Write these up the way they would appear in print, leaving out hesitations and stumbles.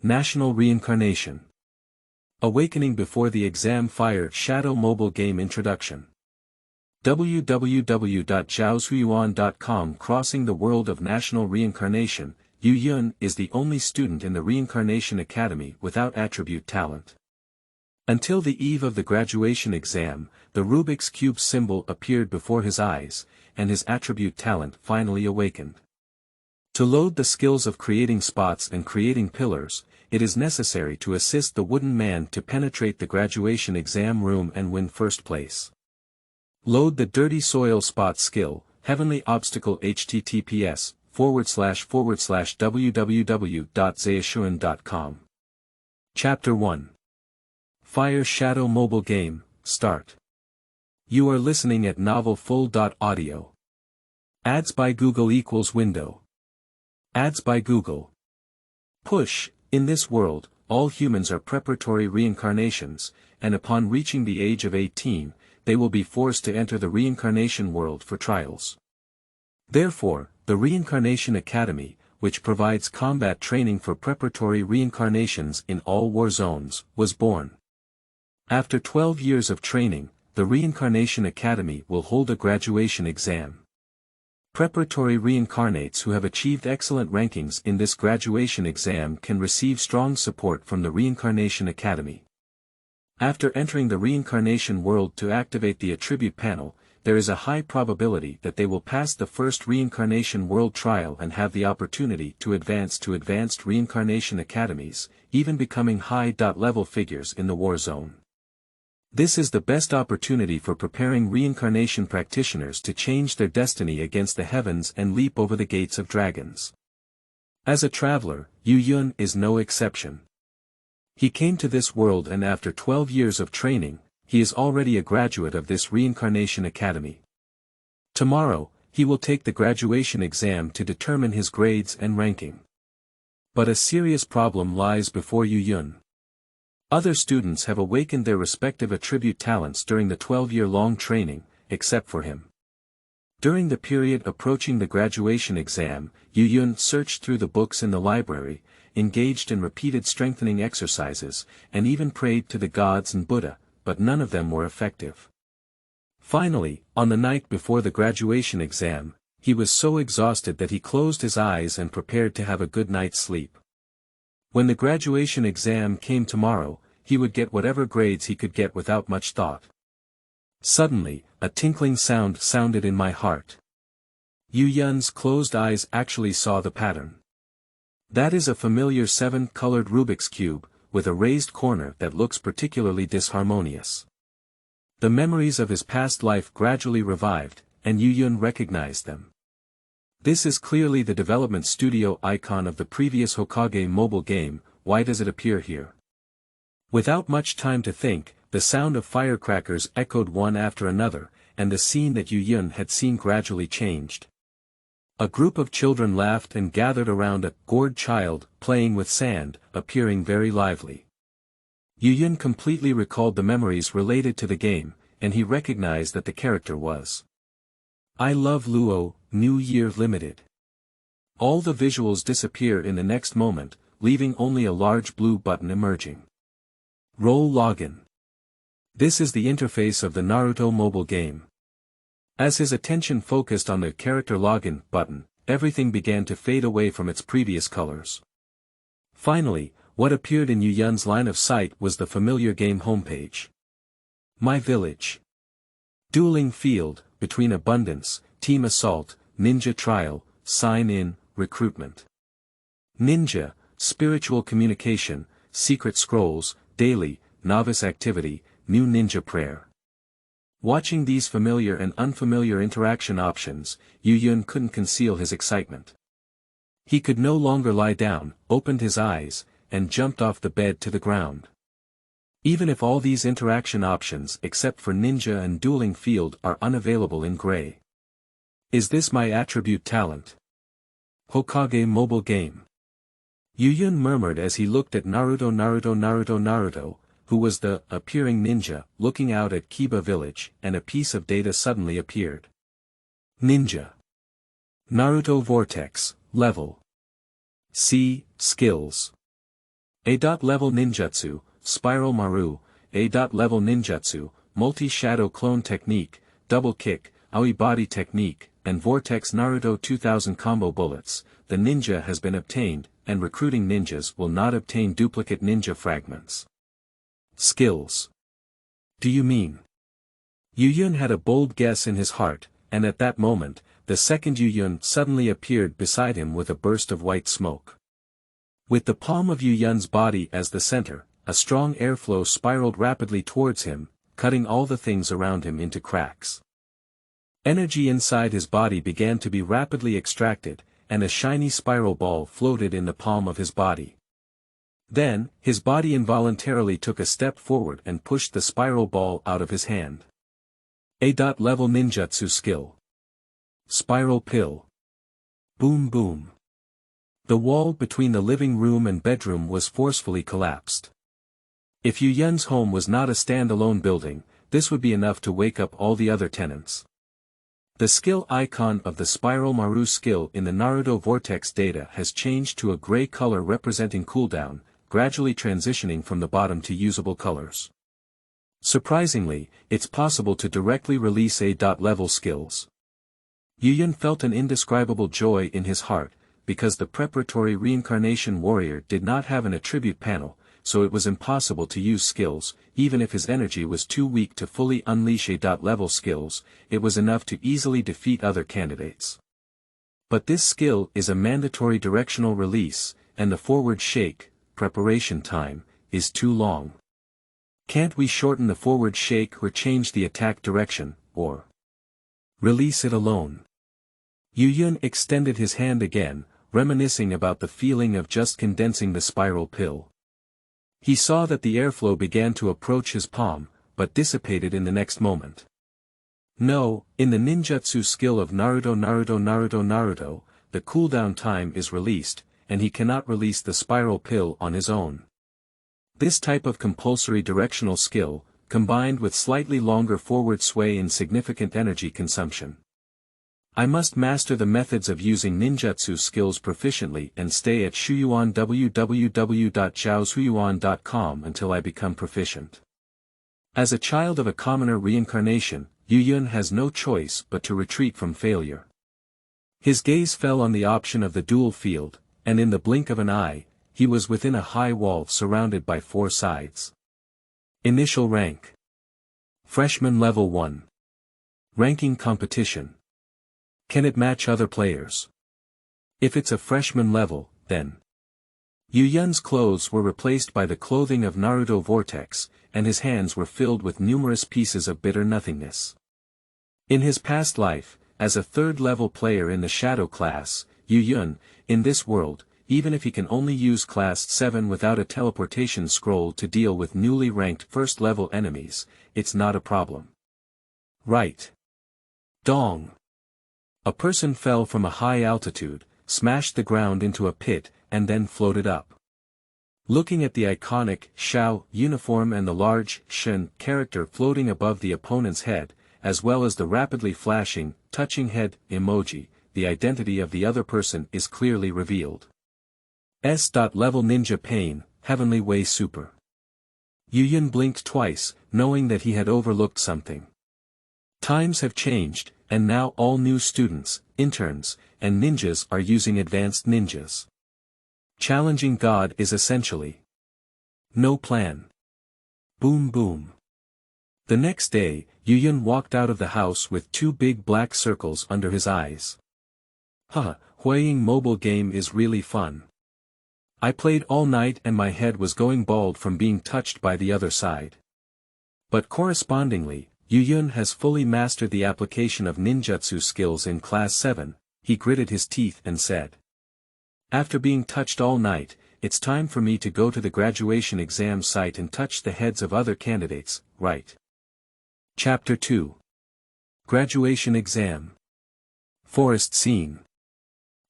National Reincarnation. Awakening before the exam. Fire Shadow mobile game introduction. www.zhaohuiyuan.com. Crossing the world of national reincarnation. Yu Yun is the only student in the Reincarnation Academy without attribute talent. Until the eve of the graduation exam, the Rubik's Cube symbol appeared before his eyes, and his attribute talent finally awakened. To load the skills of creating spots and creating pillars, it is necessary to assist the wooden man to penetrate the graduation exam room and win first place. Load the dirty soil spot skill, heavenly obstacle. https://www.zhaohuiyuan.com. Chapter 1. Fire Shadow mobile game, start. You are listening at Novel Full.audio. Ads by Google equals window. Ads by Google. Push. In this world, all humans are preparatory reincarnations, and upon reaching the age of 18, they will be forced to enter the reincarnation world for trials. Therefore, the Reincarnation Academy, which provides combat training for preparatory reincarnations in all war zones, was born. After 12 years of training, the Reincarnation Academy will hold a graduation exam. Preparatory reincarnates who have achieved excellent rankings in this graduation exam can receive strong support from the Reincarnation Academy. After entering the reincarnation world to activate the attribute panel, there is a high probability that they will pass the first reincarnation world trial and have the opportunity to advance to advanced reincarnation academies, even becoming high-level figures in the war zone. This is the best opportunity for preparing reincarnation practitioners to change their destiny against the heavens and leap over the gates of dragons. As a traveler, Yu Yun is no exception. He came to this world and after 12 years of training, he is already a graduate of this Reincarnation Academy. Tomorrow, he will take the graduation exam to determine his grades and ranking. But a serious problem lies before Yu Yun. Other students have awakened their respective attribute talents during the 12-year-long training, except for him. During the period approaching the graduation exam, Yu Yun searched through the books in the library, engaged in repeated strengthening exercises, and even prayed to the gods and Buddha, but none of them were effective. Finally, on the night before the graduation exam, he was so exhausted that he closed his eyes and prepared to have a good night's sleep. When the graduation exam came tomorrow, he would get whatever grades he could get without much thought. Suddenly, a tinkling sound sounded in my heart. Yu Yun's closed eyes actually saw the pattern. That is a familiar 7-colored Rubik's Cube, with a raised corner that looks particularly disharmonious. The memories of his past life gradually revived, and Yu Yun recognized them. This is clearly the development studio icon of the previous Hokage mobile game. Why does it appear here? Without much time to think, the sound of firecrackers echoed one after another, and the scene that Yu Yun had seen gradually changed. A group of children laughed and gathered around a gourd child, playing with sand, appearing very lively. Yu Yun completely recalled the memories related to the game, and he recognized that the character was I Love Luo, New Year Limited. All the visuals disappear in the next moment, leaving only a large blue button emerging. Roll Login. This is the interface of the Naruto mobile game. As his attention focused on the character login button, everything began to fade away from its previous colors. Finally, what appeared in Yu Yun's line of sight was the familiar game homepage. My Village. Dueling Field, Between Abundance, Team Assault, Ninja Trial, Sign In, Recruitment. Ninja, Spiritual Communication, Secret Scrolls, Daily, Novice Activity, New Ninja Prayer. Watching these familiar and unfamiliar interaction options, Yu Yun couldn't conceal his excitement. He could no longer lie down, opened his eyes, and jumped off the bed to the ground. Even if all these interaction options except for Ninja and Dueling Field are unavailable in gray. Is this my attribute talent? Hokage mobile game. Yu Yun murmured as he looked at Naruto, who was the appearing ninja, looking out at Kiba village, and a piece of data suddenly appeared. Ninja. Naruto Vortex, Level C, Skills. A.level ninjutsu, spiral maru, A.level ninjutsu, multi-shadow clone technique, double kick, Aoyi body technique, and vortex Naruto 2000 combo bullets. The ninja has been obtained, and recruiting ninjas will not obtain duplicate ninja fragments. Skills. Do you mean? Yu Yun had a bold guess in his heart, and at that moment, the second Yu Yun suddenly appeared beside him with a burst of white smoke. With the palm of Yu Yun's body as the center, a strong airflow spiraled rapidly towards him, cutting all the things around him into cracks. Energy inside his body began to be rapidly extracted, and a shiny spiral ball floated in the palm of his body. Then, his body involuntarily took a step forward and pushed the spiral ball out of his hand. A.level ninjutsu skill. Spiral pill. Boom boom. The wall between the living room and bedroom was forcefully collapsed. If Yu Yun's home was not a standalone building, this would be enough to wake up all the other tenants. The skill icon of the Spiral Maru skill in the Naruto Vortex data has changed to a gray color representing cooldown, gradually transitioning from the bottom to usable colors. Surprisingly, it's possible to directly release A.level skills. Yu Yun felt an indescribable joy in his heart, because the preparatory Reincarnation warrior did not have an attribute panel, so it was impossible to use skills. Even if his energy was too weak to fully unleash A.level skills, it was enough to easily defeat other candidates. But this skill is a mandatory directional release, and the forward shake, preparation time, is too long. Can't we shorten the forward shake or change the attack direction, or release it alone? Yu Yun extended his hand again, reminiscing about the feeling of just condensing the spiral pill. He saw that the airflow began to approach his palm, but dissipated in the next moment. No, in the ninjutsu skill of Naruto, the cooldown time is released, and he cannot release the spiral pill on his own. This type of compulsory directional skill, combined with slightly longer forward sway and significant energy consumption. I must master the methods of using ninjutsu skills proficiently and stay at Huoying www.zhaohuoying.com until I become proficient. As a child of a commoner reincarnation, Yu Yun has no choice but to retreat from failure. His gaze fell on the option of the dual field, and in the blink of an eye, he was within a high wall surrounded by 4 sides. Initial rank. Freshman level 1. Ranking competition. Can it match other players? If it's a freshman level, then. Yu Yun's clothes were replaced by the clothing of Naruto Vortex, and his hands were filled with numerous pieces of bitter nothingness. In his past life, as a third-level player in the Shadow class, Yu Yun, in this world, even if he can only use Class 7 without a teleportation scroll to deal with newly ranked first-level enemies, it's not a problem. Right. Dong. A person fell from a high altitude, smashed the ground into a pit, and then floated up. Looking at the iconic Shao uniform and the large Shen character floating above the opponent's head, as well as the rapidly flashing, touching head emoji, the identity of the other person is clearly revealed. S.level Ninja Pain, Heavenly Way Super. Yu Yun blinked twice, knowing that he had overlooked something. Times have changed, and now all new students, interns, and ninjas are using advanced ninjas. Challenging God is essentially no plan. Boom boom. The next day, Yu Yun walked out of the house with 2 big black circles under his eyes. Huoying mobile game is really fun. I played all night and my head was going bald from being touched by the other side. But correspondingly, Yu Yun has fully mastered the application of ninjutsu skills in Class 7, he gritted his teeth and said. After being touched all night, it's time for me to go to the graduation exam site and touch the heads of other candidates, right? Chapter 2. Graduation Exam. Forest Scene.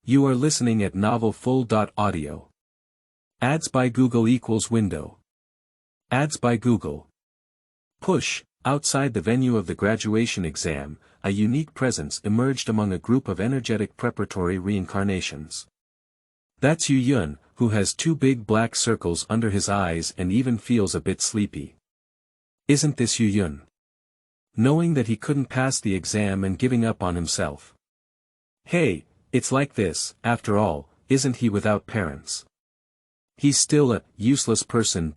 You are listening at novelfull.audio. Ads by Google equals window. Ads by Google. Push. Outside the venue of the graduation exam, a unique presence emerged among a group of energetic preparatory reincarnations. That's Yu Yun, who has 2 big black circles under his eyes and even feels a bit sleepy. Isn't this Huoying? Knowing that he couldn't pass the exam and giving up on himself. Hey, it's like this, after all, isn't he without parents? He's still a useless person.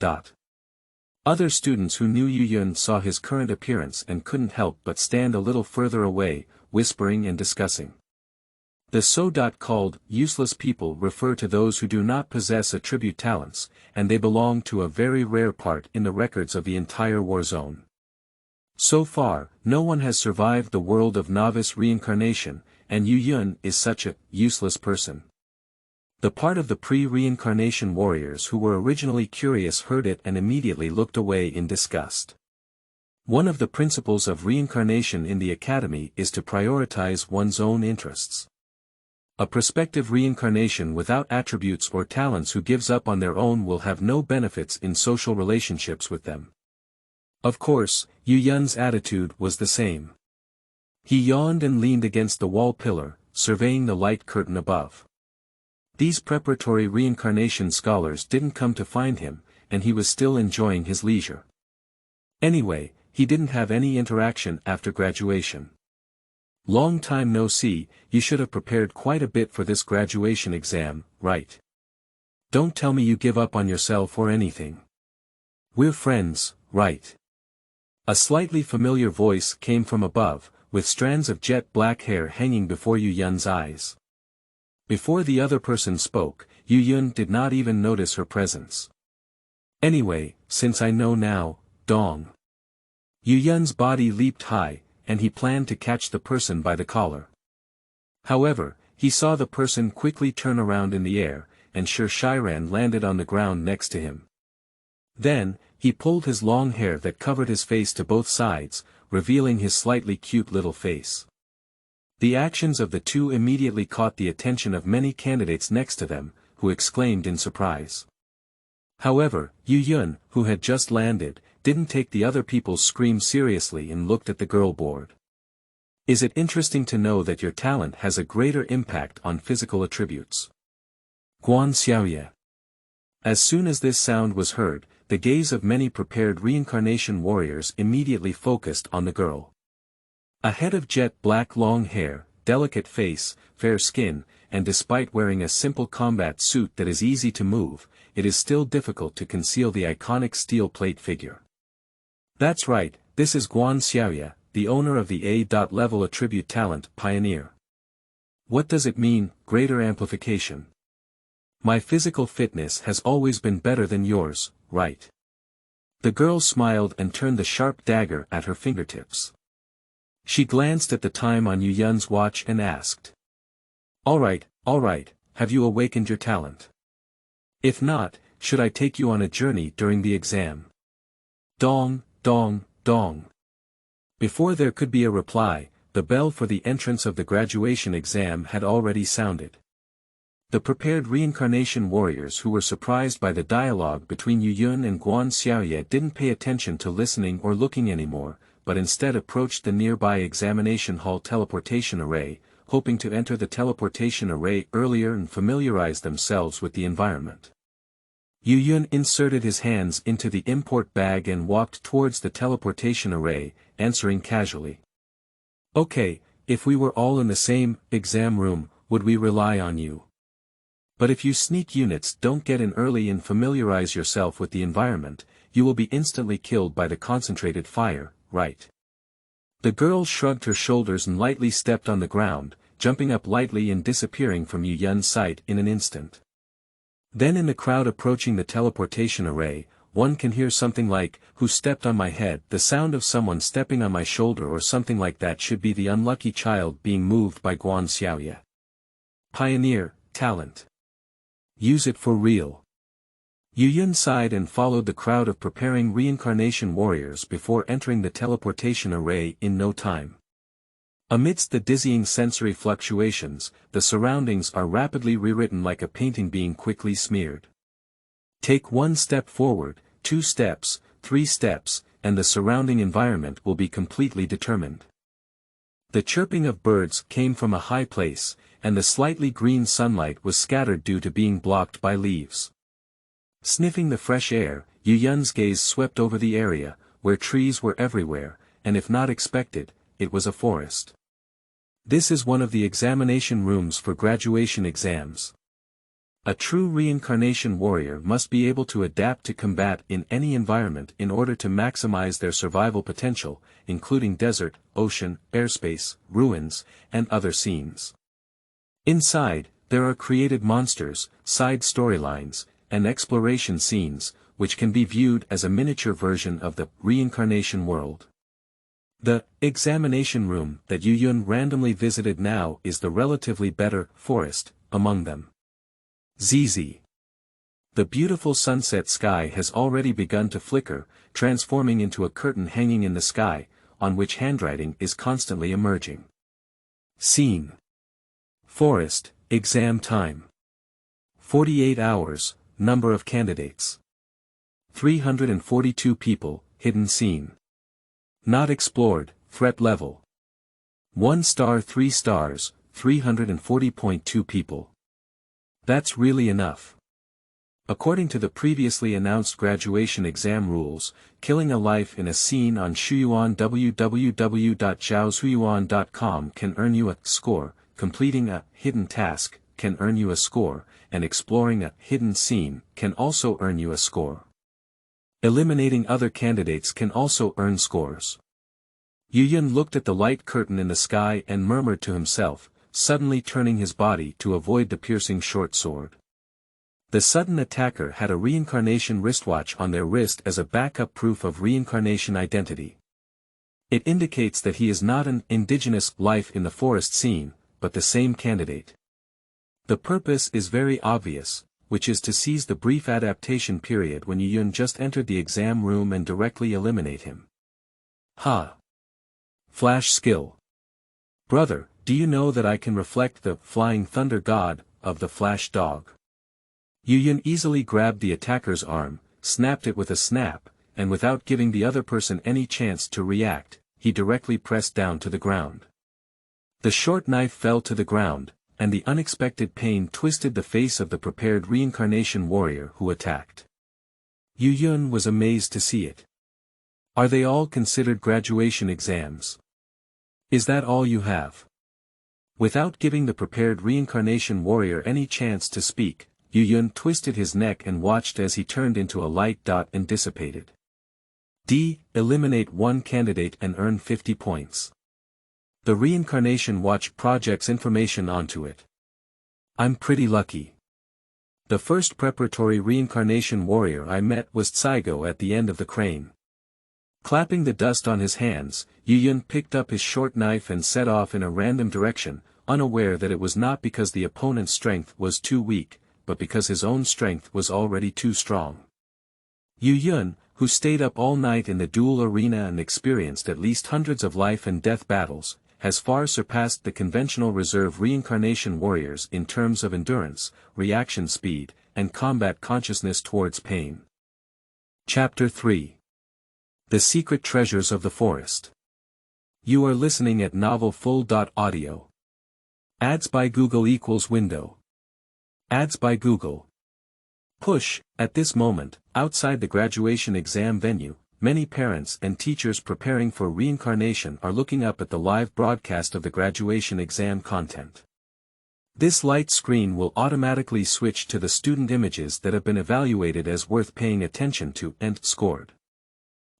Other students who knew Huoying saw his current appearance and couldn't help but stand a little further away, whispering and discussing. The so-called useless people refer to those who do not possess attribute talents, and they belong to a very rare part in the records of the entire war zone. So far, no one has survived the world of novice reincarnation, and Huoying is such a useless person. The part of the pre-reincarnation warriors who were originally curious heard it and immediately looked away in disgust. One of the principles of reincarnation in the academy is to prioritize one's own interests. A prospective reincarnation without attributes or talents who gives up on their own will have no benefits in social relationships with them. Of course, Huoying's attitude was the same. He yawned and leaned against the wall pillar, surveying the light curtain above. These preparatory reincarnation scholars didn't come to find him, and he was still enjoying his leisure. Anyway, he didn't have any interaction after graduation. Long time no see, you should have prepared quite a bit for this graduation exam, right? Don't tell me you give up on yourself or anything. We're friends, right? A slightly familiar voice came from above, with strands of jet black hair hanging before Huoying's eyes. Before the other person spoke, Huoying did not even notice her presence. Anyway, since I know now, dong. Huoying's body leaped high, and he planned to catch the person by the collar. However, he saw the person quickly turn around in the air, and Sir Shiran landed on the ground next to him. Then, he pulled his long hair that covered his face to both sides, revealing his slightly cute little face. The actions of the two immediately caught the attention of many candidates next to them, who exclaimed in surprise. However, Huoying, who had just landed, didn't take the other people's scream seriously and looked at the girl board. Is it interesting to know that your talent has a greater impact on physical attributes? Guan Xiaoye. As soon as this sound was heard, the gaze of many prepared reincarnation warriors immediately focused on the girl. A head of jet black long hair, delicate face, fair skin, and despite wearing a simple combat suit that is easy to move, it is still difficult to conceal the iconic steel plate figure. That's right, this is Guan Xiaoye, the owner of the A-level attribute talent, Pioneer. What does it mean, greater amplification? My physical fitness has always been better than yours, right? The girl smiled and turned the sharp dagger at her fingertips. She glanced at the time on Huoying's watch and asked. Alright, have you awakened your talent? If not, should I take you on a journey during the exam? Dong, dong, dong. Before there could be a reply, the bell for the entrance of the graduation exam had already sounded. The prepared reincarnation warriors who were surprised by the dialogue between Huoying and Guan Xiaoye didn't pay attention to listening or looking anymore, but instead approached the nearby examination hall teleportation array, hoping to enter the teleportation array earlier and familiarize themselves with the environment. Huoying inserted his hands into the import bag and walked towards the teleportation array, answering casually. Okay, if we were all in the same exam room, would we rely on you? But if you sneak units don't get in early and familiarize yourself with the environment, you will be instantly killed by the concentrated fire, right? The girl shrugged her shoulders and lightly stepped on the ground, jumping up lightly and disappearing from Huoying's sight in an instant. Then in the crowd approaching the teleportation array, one can hear something like, "Who stepped on my head?" The sound of someone stepping on my shoulder or something like that should be the unlucky child being moved by Guan Xiaoye. Pioneer, talent. Use it for real. Huoying sighed and followed the crowd of preparing reincarnation warriors before entering the teleportation array in no time. Amidst the dizzying sensory fluctuations, the surroundings are rapidly rewritten like a painting being quickly smeared. Take 1 step forward, 2 steps, 3 steps, and the surrounding environment will be completely determined. The chirping of birds came from a high place, and the slightly green sunlight was scattered due to being blocked by leaves. Sniffing the fresh air, Yu Yun's gaze swept over the area, where trees were everywhere, and if not expected, it was a forest. This is one of the examination rooms for graduation exams. A true reincarnation warrior must be able to adapt to combat in any environment in order to maximize their survival potential, including desert, ocean, airspace, ruins, and other scenes. Inside, there are created monsters, side storylines, and exploration scenes, which can be viewed as a miniature version of the reincarnation world. The examination room that Yu Yun randomly visited now is the relatively better forest among them. ZZ. The beautiful sunset sky has already begun to flicker, transforming into a curtain hanging in the sky, on which handwriting is constantly emerging. Scene. Forest, exam time. 48 hours, number of candidates. 342 people, hidden scene. Not explored, threat level. 1 star 3 stars, 340.2 people. That's really enough. According to the previously announced graduation exam rules, killing a life in a scene on Shuyuan www.zhaoshuyuan.com can earn you a score, completing a hidden task can earn you a score, and exploring a hidden scene can also earn you a score. Eliminating other candidates can also earn scores. Yu Yun looked at the light curtain in the sky and murmured to himself, suddenly turning his body to avoid the piercing short sword. The sudden attacker had a reincarnation wristwatch on their wrist as a backup proof of reincarnation identity. It indicates that he is not an indigenous life in the forest scene, but the same candidate. The purpose is very obvious, which is to seize the brief adaptation period when Yu Yun just entered the exam room and directly eliminate him. Ha! Flash skill. Brother, do you know that I can reflect the flying thunder god of the flash dog? Yu Yun easily grabbed the attacker's arm, snapped it with a snap, and without giving the other person any chance to react, he directly pressed down to the ground. The short knife fell to the ground, and the unexpected pain twisted the face of the prepared reincarnation warrior who attacked. Yu Yun was amazed to see it. Are they all considered graduation exams? Is that all you have? Without giving the prepared reincarnation warrior any chance to speak, Yu Yun twisted his neck and watched as he turned into a light dot and dissipated. Eliminate one candidate and earn 50 points. The reincarnation watch projects information onto it. I'm pretty lucky. The first preparatory reincarnation warrior I met was Tsaigo at the end of the crane. Clapping the dust on his hands, Yu Yun picked up his short knife and set off in a random direction, unaware that it was not because the opponent's strength was too weak, but because his own strength was already too strong. Yu Yun, who stayed up all night in the duel arena and experienced at least hundreds of life and death battles, has far surpassed the conventional reserve reincarnation warriors in terms of endurance, reaction speed, and combat consciousness towards pain. Chapter 3. The Secret Treasures of the Forest. You are listening at novelfull.audio. Ads by Google equals window. Ads by Google. Push. At this moment, outside the graduation exam venue, many parents and teachers preparing for reincarnation are looking up at the live broadcast of the graduation exam content. This light screen will automatically switch to the student images that have been evaluated as worth paying attention to and scored.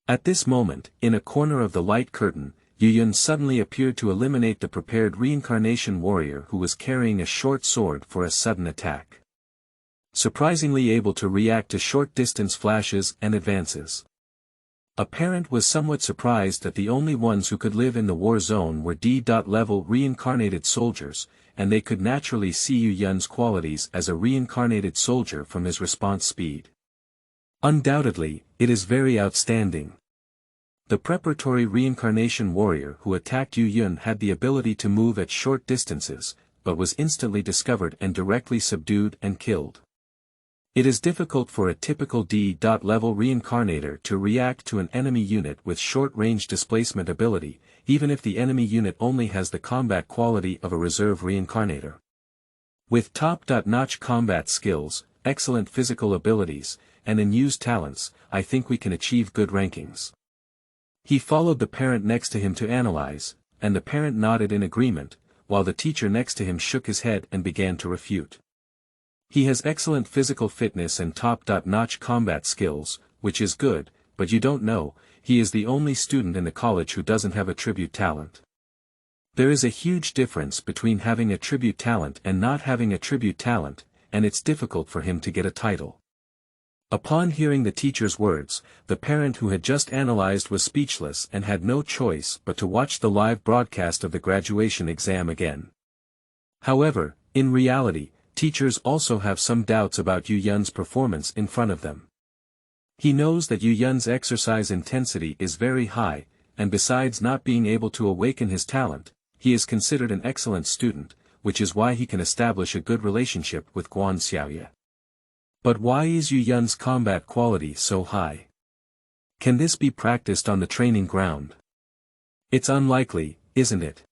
At this moment, in a corner of the light curtain, Yu Yun suddenly appeared to eliminate the prepared reincarnation warrior who was carrying a short sword for a sudden attack. Surprisingly able to react to short-distance flashes and advances. A parent was somewhat surprised that the only ones who could live in the war zone were D-level reincarnated soldiers, and they could naturally see Yu Yun's qualities as a reincarnated soldier from his response speed. Undoubtedly, it is very outstanding. The preparatory reincarnation warrior who attacked Yu Yun had the ability to move at short distances, but was instantly discovered and directly subdued and killed. It is difficult for a typical D-level reincarnator to react to an enemy unit with short-range displacement ability, even if the enemy unit only has the combat quality of a reserve reincarnator. With top-notch combat skills, excellent physical abilities, and unused talents, I think we can achieve good rankings. He followed the parent next to him to analyze, and the parent nodded in agreement, while the teacher next to him shook his head and began to refute. He has excellent physical fitness and top-notch combat skills, which is good, but you don't know, he is the only student in the college who doesn't have a tribute talent. There is a huge difference between having a tribute talent and not having a tribute talent, and it's difficult for him to get a title. Upon hearing the teacher's words, the parent who had just analyzed was speechless and had no choice but to watch the live broadcast of the graduation exam again. However, in reality, teachers also have some doubts about Yu Yun's performance in front of them. He knows that Yu Yun's exercise intensity is very high, and besides not being able to awaken his talent, he is considered an excellent student, which is why he can establish a good relationship with Guan Xiaoye. But why is Yu Yun's combat quality so high? Can this be practiced on the training ground? It's unlikely, isn't it?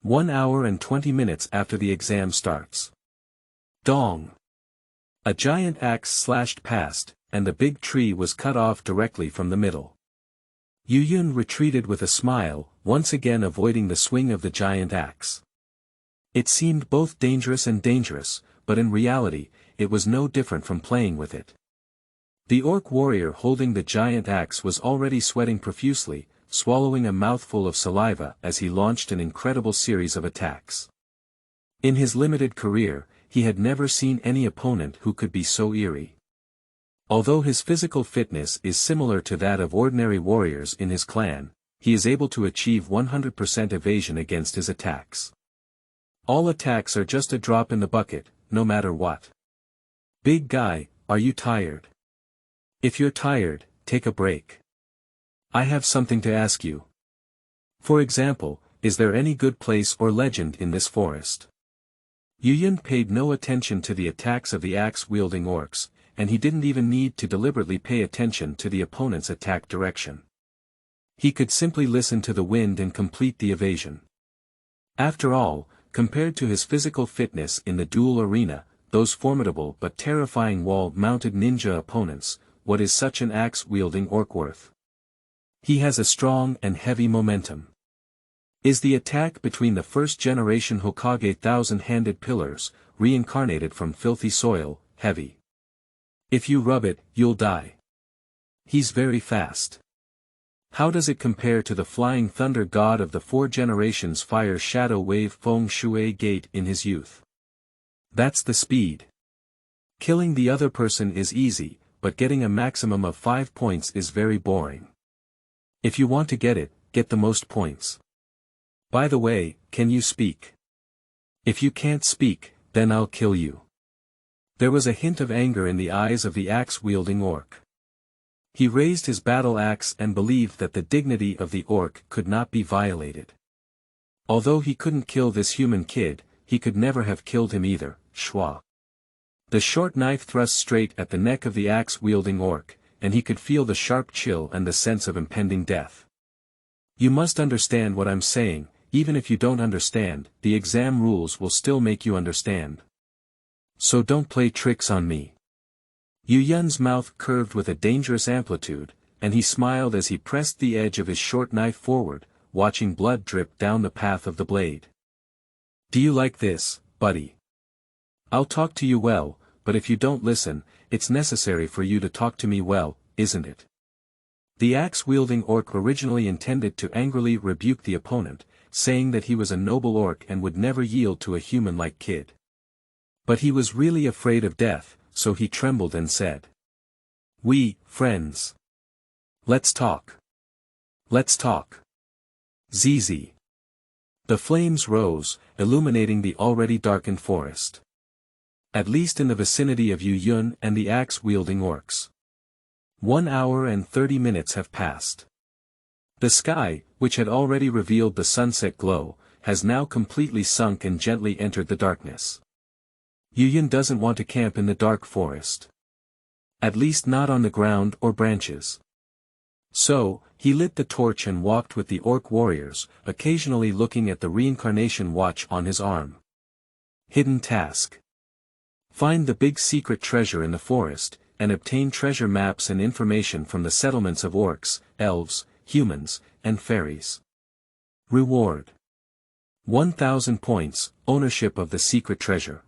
1 hour and 20 minutes after the exam starts. Dong! A giant axe slashed past, and the big tree was cut off directly from the middle. Yu Yun retreated with a smile, once again avoiding the swing of the giant axe. It seemed both dangerous and dangerous, but in reality, it was no different from playing with it. The orc warrior holding the giant axe was already sweating profusely, swallowing a mouthful of saliva as he launched an incredible series of attacks. In his limited career, he had never seen any opponent who could be so eerie. Although his physical fitness is similar to that of ordinary warriors in his clan, he is able to achieve 100% evasion against his attacks. All attacks are just a drop in the bucket, no matter what. Big guy, are you tired? If you're tired, take a break. I have something to ask you. For example, is there any good place or legend in this forest? Yu Yun paid no attention to the attacks of the axe-wielding orcs, and he didn't even need to deliberately pay attention to the opponent's attack direction. He could simply listen to the wind and complete the evasion. After all, compared to his physical fitness in the duel arena, those formidable but terrifying wall-mounted ninja opponents, what is such an axe-wielding orc worth? He has a strong and heavy momentum. Is the attack between the first-generation Hokage thousand-handed pillars, reincarnated from filthy soil, heavy? If you rub it, you'll die. He's very fast. How does it compare to the flying thunder god of the 4 generations fire shadow wave Feng Shui Gate in his youth? That's the speed. Killing the other person is easy, but getting a maximum of 5 points is very boring. If you want to get it, get the most points. By the way, can you speak? If you can't speak, then I'll kill you. There was a hint of anger in the eyes of the axe-wielding orc. He raised his battle axe and believed that the dignity of the orc could not be violated. Although he couldn't kill this human kid, he could never have killed him either, Schwa. The short knife thrust straight at the neck of the axe-wielding orc, and he could feel the sharp chill and the sense of impending death. You must understand what I'm saying, even if you don't understand, the exam rules will still make you understand. So don't play tricks on me. Yu Yun's mouth curved with a dangerous amplitude, and he smiled as he pressed the edge of his short knife forward, watching blood drip down the path of the blade. Do you like this, buddy? I'll talk to you well, but if you don't listen, it's necessary for you to talk to me well, isn't it? The axe-wielding orc originally intended to angrily rebuke the opponent, saying that he was a noble orc and would never yield to a human-like kid. But he was really afraid of death, so he trembled and said, "We, friends. Let's talk. Let's talk." ZZ. The flames rose, illuminating the already darkened forest. At least in the vicinity of Yu Yun and the axe-wielding orcs. 1 hour and 30 minutes have passed. The sky, which had already revealed the sunset glow, has now completely sunk and gently entered the darkness. Yu Yun doesn't want to camp in the dark forest. At least not on the ground or branches. So, he lit the torch and walked with the orc warriors, occasionally looking at the reincarnation watch on his arm. Hidden task. Find the big secret treasure in the forest, and obtain treasure maps and information from the settlements of orcs, elves, humans, and fairies. Reward. 1,000 points, ownership of the secret treasure.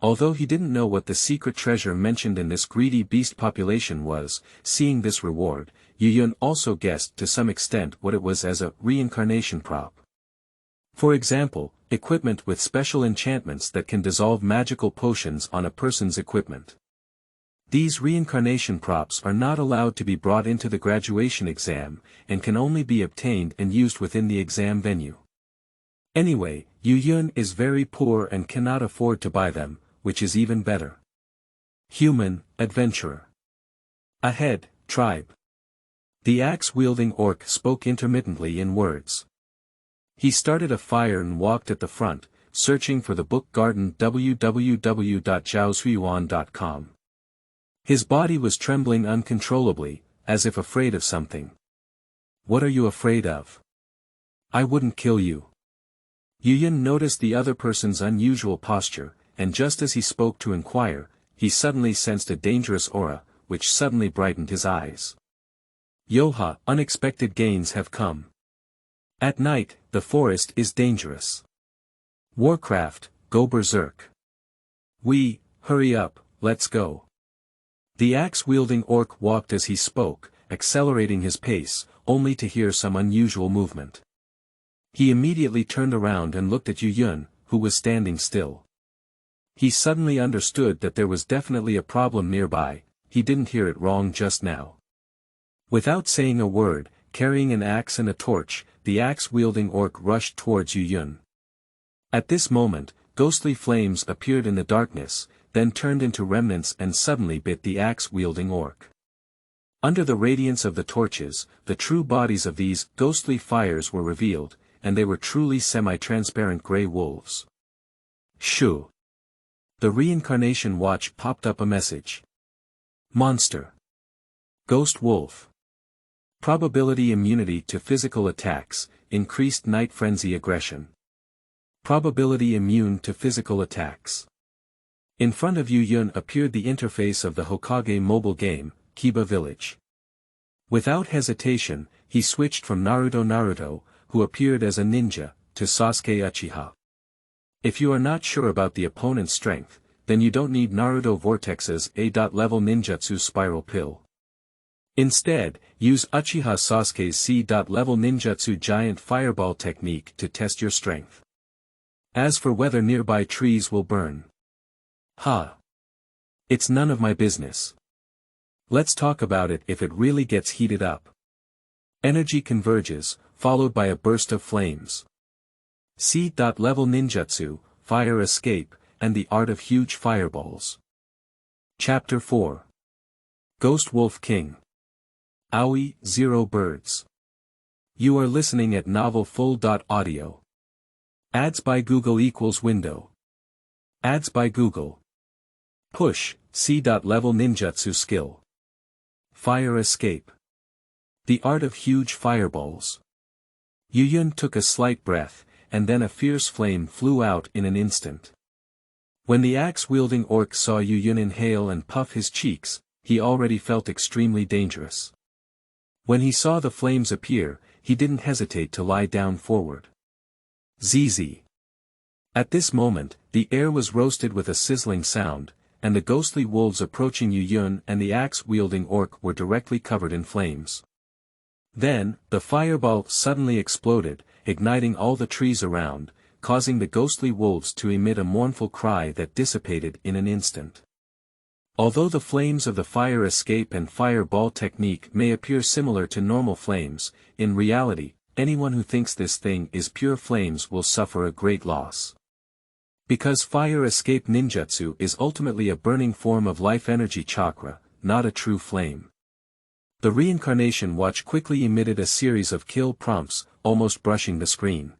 Although he didn't know what the secret treasure mentioned in this greedy beast population was, seeing this reward, Yuyun also guessed to some extent what it was as a reincarnation prop. For example, equipment with special enchantments that can dissolve magical potions on a person's equipment. These reincarnation props are not allowed to be brought into the graduation exam, and can only be obtained and used within the exam venue. Anyway, Yuyun is very poor and cannot afford to buy them, which is even better. Human, adventurer. Ahead, tribe. The axe-wielding orc spoke intermittently in words. He started a fire and walked at the front, searching for the book garden www.zhaosuiyuan.com. His body was trembling uncontrollably, as if afraid of something. What are you afraid of? I wouldn't kill you. Yuyun noticed the other person's unusual posture, and just as he spoke to inquire, he suddenly sensed a dangerous aura, which suddenly brightened his eyes. Yoha, unexpected gains have come. At night, the forest is dangerous. Warcraft, go berserk. Hurry up, let's go. The axe-wielding orc walked as he spoke, accelerating his pace, only to hear some unusual movement. He immediately turned around and looked at Yuyun, who was standing still. He suddenly understood that there was definitely a problem nearby. He didn't hear it wrong just now. Without saying a word, carrying an axe and a torch, the axe-wielding orc rushed towards Yuyun. At this moment, ghostly flames appeared in the darkness, then turned into remnants and suddenly bit the axe-wielding orc. Under the radiance of the torches, the true bodies of these ghostly fires were revealed, and they were truly semi-transparent grey wolves. Shoo! The reincarnation watch popped up a message. Monster. Ghost wolf. Probability immunity to physical attacks, increased night frenzy aggression. Probability immune to physical attacks. In front of Yuyun appeared the interface of the Hokage mobile game, Kiba Village. Without hesitation, he switched from Naruto, who appeared as a ninja, to Sasuke Uchiha. If you are not sure about the opponent's strength, then you don't need Naruto Vortex's A.level ninjutsu spiral pill. Instead, use Uchiha Sasuke's C.level ninjutsu giant fireball technique to test your strength. As for whether nearby trees will burn. It's none of my business. Let's talk about it if it really gets heated up. Energy converges, followed by a burst of flames. C.level ninjutsu, fire escape, and the art of huge fireballs. Chapter 4. Ghost Wolf King. Aoyi, 0 birds. You are listening at novelfull.audio. Ads by Google equals window. Ads by Google. Push, C.level ninjutsu skill. Fire escape. The art of huge fireballs. Yuyun took a slight breath, and then a fierce flame flew out in an instant. When the axe-wielding orc saw Yuyun inhale and puff his cheeks, he already felt extremely dangerous. When he saw the flames appear, he didn't hesitate to lie down forward. ZZ. At this moment, the air was roasted with a sizzling sound, and the ghostly wolves approaching Yuyun and the axe-wielding orc were directly covered in flames. Then, the fireball suddenly exploded, igniting all the trees around, causing the ghostly wolves to emit a mournful cry that dissipated in an instant. Although the flames of the fire escape and fireball technique may appear similar to normal flames, in reality, anyone who thinks this thing is pure flames will suffer a great loss. Because fire escape ninjutsu is ultimately a burning form of life energy chakra, not a true flame. The reincarnation watch quickly emitted a series of kill prompts, almost brushing the screen.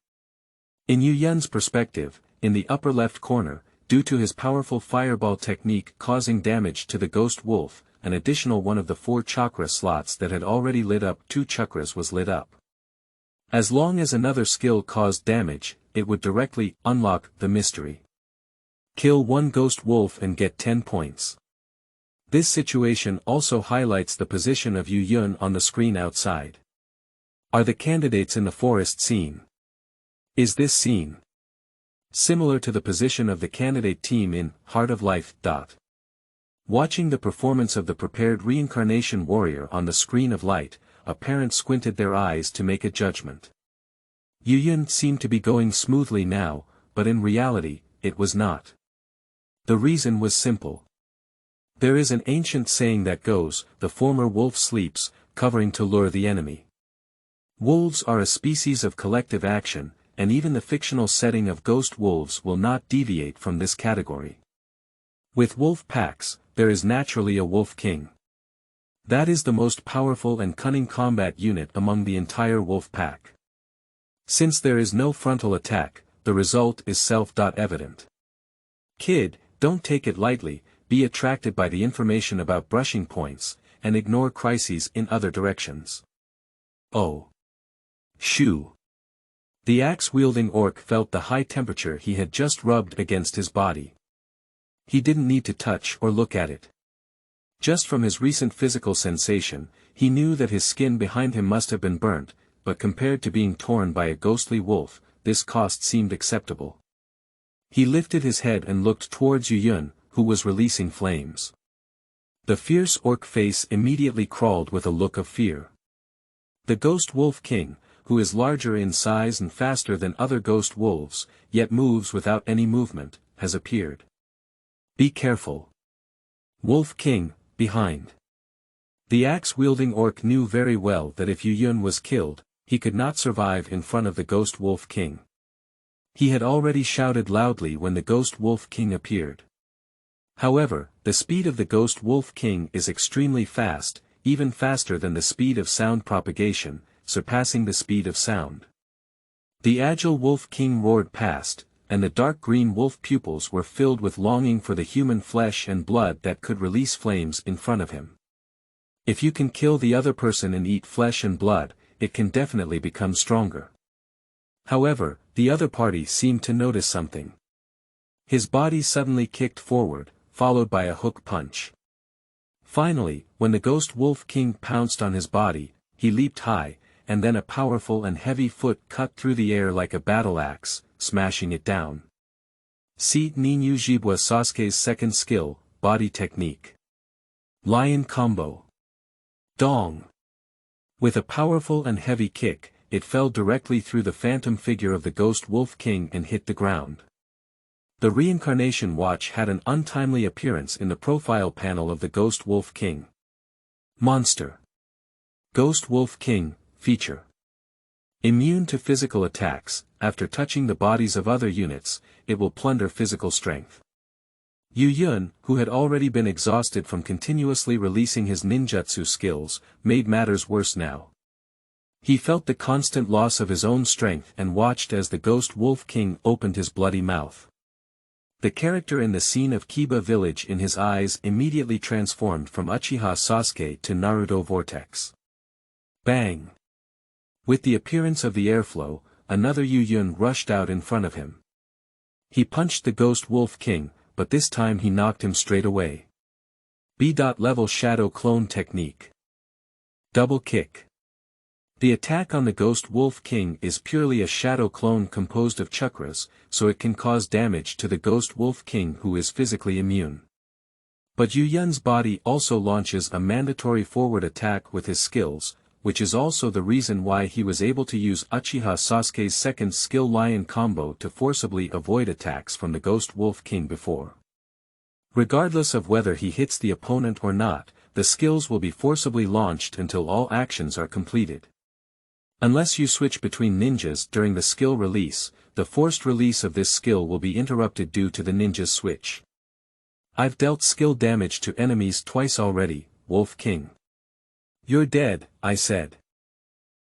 In Yuyun's perspective, in the upper left corner, due to his powerful fireball technique causing damage to the ghost wolf, an additional one of the 4 chakra slots that had already lit up 2 chakras was lit up. As long as another skill caused damage, it would directly unlock the mystery. Kill one ghost wolf and get 10 points. This situation also highlights the position of Yu Yun on the screen outside. Are the candidates in the forest seen? Is this scene similar to the position of the candidate team in Heart of Life? Watching the performance of the prepared reincarnation warrior on the screen of light, a parent squinted their eyes to make a judgment. Yu Yun seemed to be going smoothly now, but in reality, it was not. The reason was simple. There is an ancient saying that goes, the former wolf sleeps, covering to lure the enemy. Wolves are a species of collective action, and even the fictional setting of ghost wolves will not deviate from this category. With wolf packs, there is naturally a wolf king. That is the most powerful and cunning combat unit among the entire wolf pack. Since there is no frontal attack, the result is self-evident. Kid, don't take it lightly, be attracted by the information about brushing points, and ignore crises in other directions. Oh. Shoo. The axe-wielding orc felt the high temperature he had just rubbed against his body. He didn't need to touch or look at it. Just from his recent physical sensation, he knew that his skin behind him must have been burnt, but compared to being torn by a ghostly wolf, this cost seemed acceptable. He lifted his head and looked towards Yu Yun, who was releasing flames. The fierce orc face immediately crawled with a look of fear. The ghost wolf king, who is larger in size and faster than other ghost wolves, yet moves without any movement, has appeared. Be careful. Wolf king, behind. The axe-wielding orc knew very well that if Yu Yun was killed, he could not survive in front of the ghost wolf king. He had already shouted loudly when the ghost wolf king appeared. However, the speed of the ghost wolf king is extremely fast, even faster than the speed of sound propagation, surpassing the speed of sound. The agile wolf king roared past, and the dark green wolf pupils were filled with longing for the human flesh and blood that could release flames in front of him. If you can kill the other person and eat flesh and blood, it can definitely become stronger. However, the other party seemed to notice something. His body suddenly kicked forward, followed by a hook punch. Finally, when the ghost wolf king pounced on his body, he leaped high, and then a powerful and heavy foot cut through the air like a battle axe, smashing it down. See Ninyu Jibwa Sasuke's second skill, body technique. Lion combo. Dong. With a powerful and heavy kick, it fell directly through the phantom figure of the ghost wolf king and hit the ground. The reincarnation watch had an untimely appearance in the profile panel of the ghost wolf king. Monster. Ghost wolf king, feature. Immune to physical attacks, after touching the bodies of other units, it will plunder physical strength. Yu Yun, who had already been exhausted from continuously releasing his ninjutsu skills, made matters worse now. He felt the constant loss of his own strength and watched as the ghost wolf king opened his bloody mouth. The character in the scene of Kiba village in his eyes immediately transformed from Uchiha Sasuke to Naruto Vortex. Bang! With the appearance of the airflow, another Yu Yun rushed out in front of him. He punched the ghost wolf king, but this time he knocked him straight away. B.level shadow clone technique. Double kick. The attack on the ghost wolf king is purely a shadow clone composed of chakras, so it can cause damage to the ghost wolf king who is physically immune. But Yu Yun's body also launches a mandatory forward attack with his skills, which is also the reason why he was able to use Uchiha Sasuke's second skill lion combo to forcibly avoid attacks from the ghost wolf king before. Regardless of whether he hits the opponent or not, the skills will be forcibly launched until all actions are completed. Unless you switch between ninjas during the skill release, the forced release of this skill will be interrupted due to the ninja's switch. I've dealt skill damage to enemies twice already, Wolf King. You're dead, I said.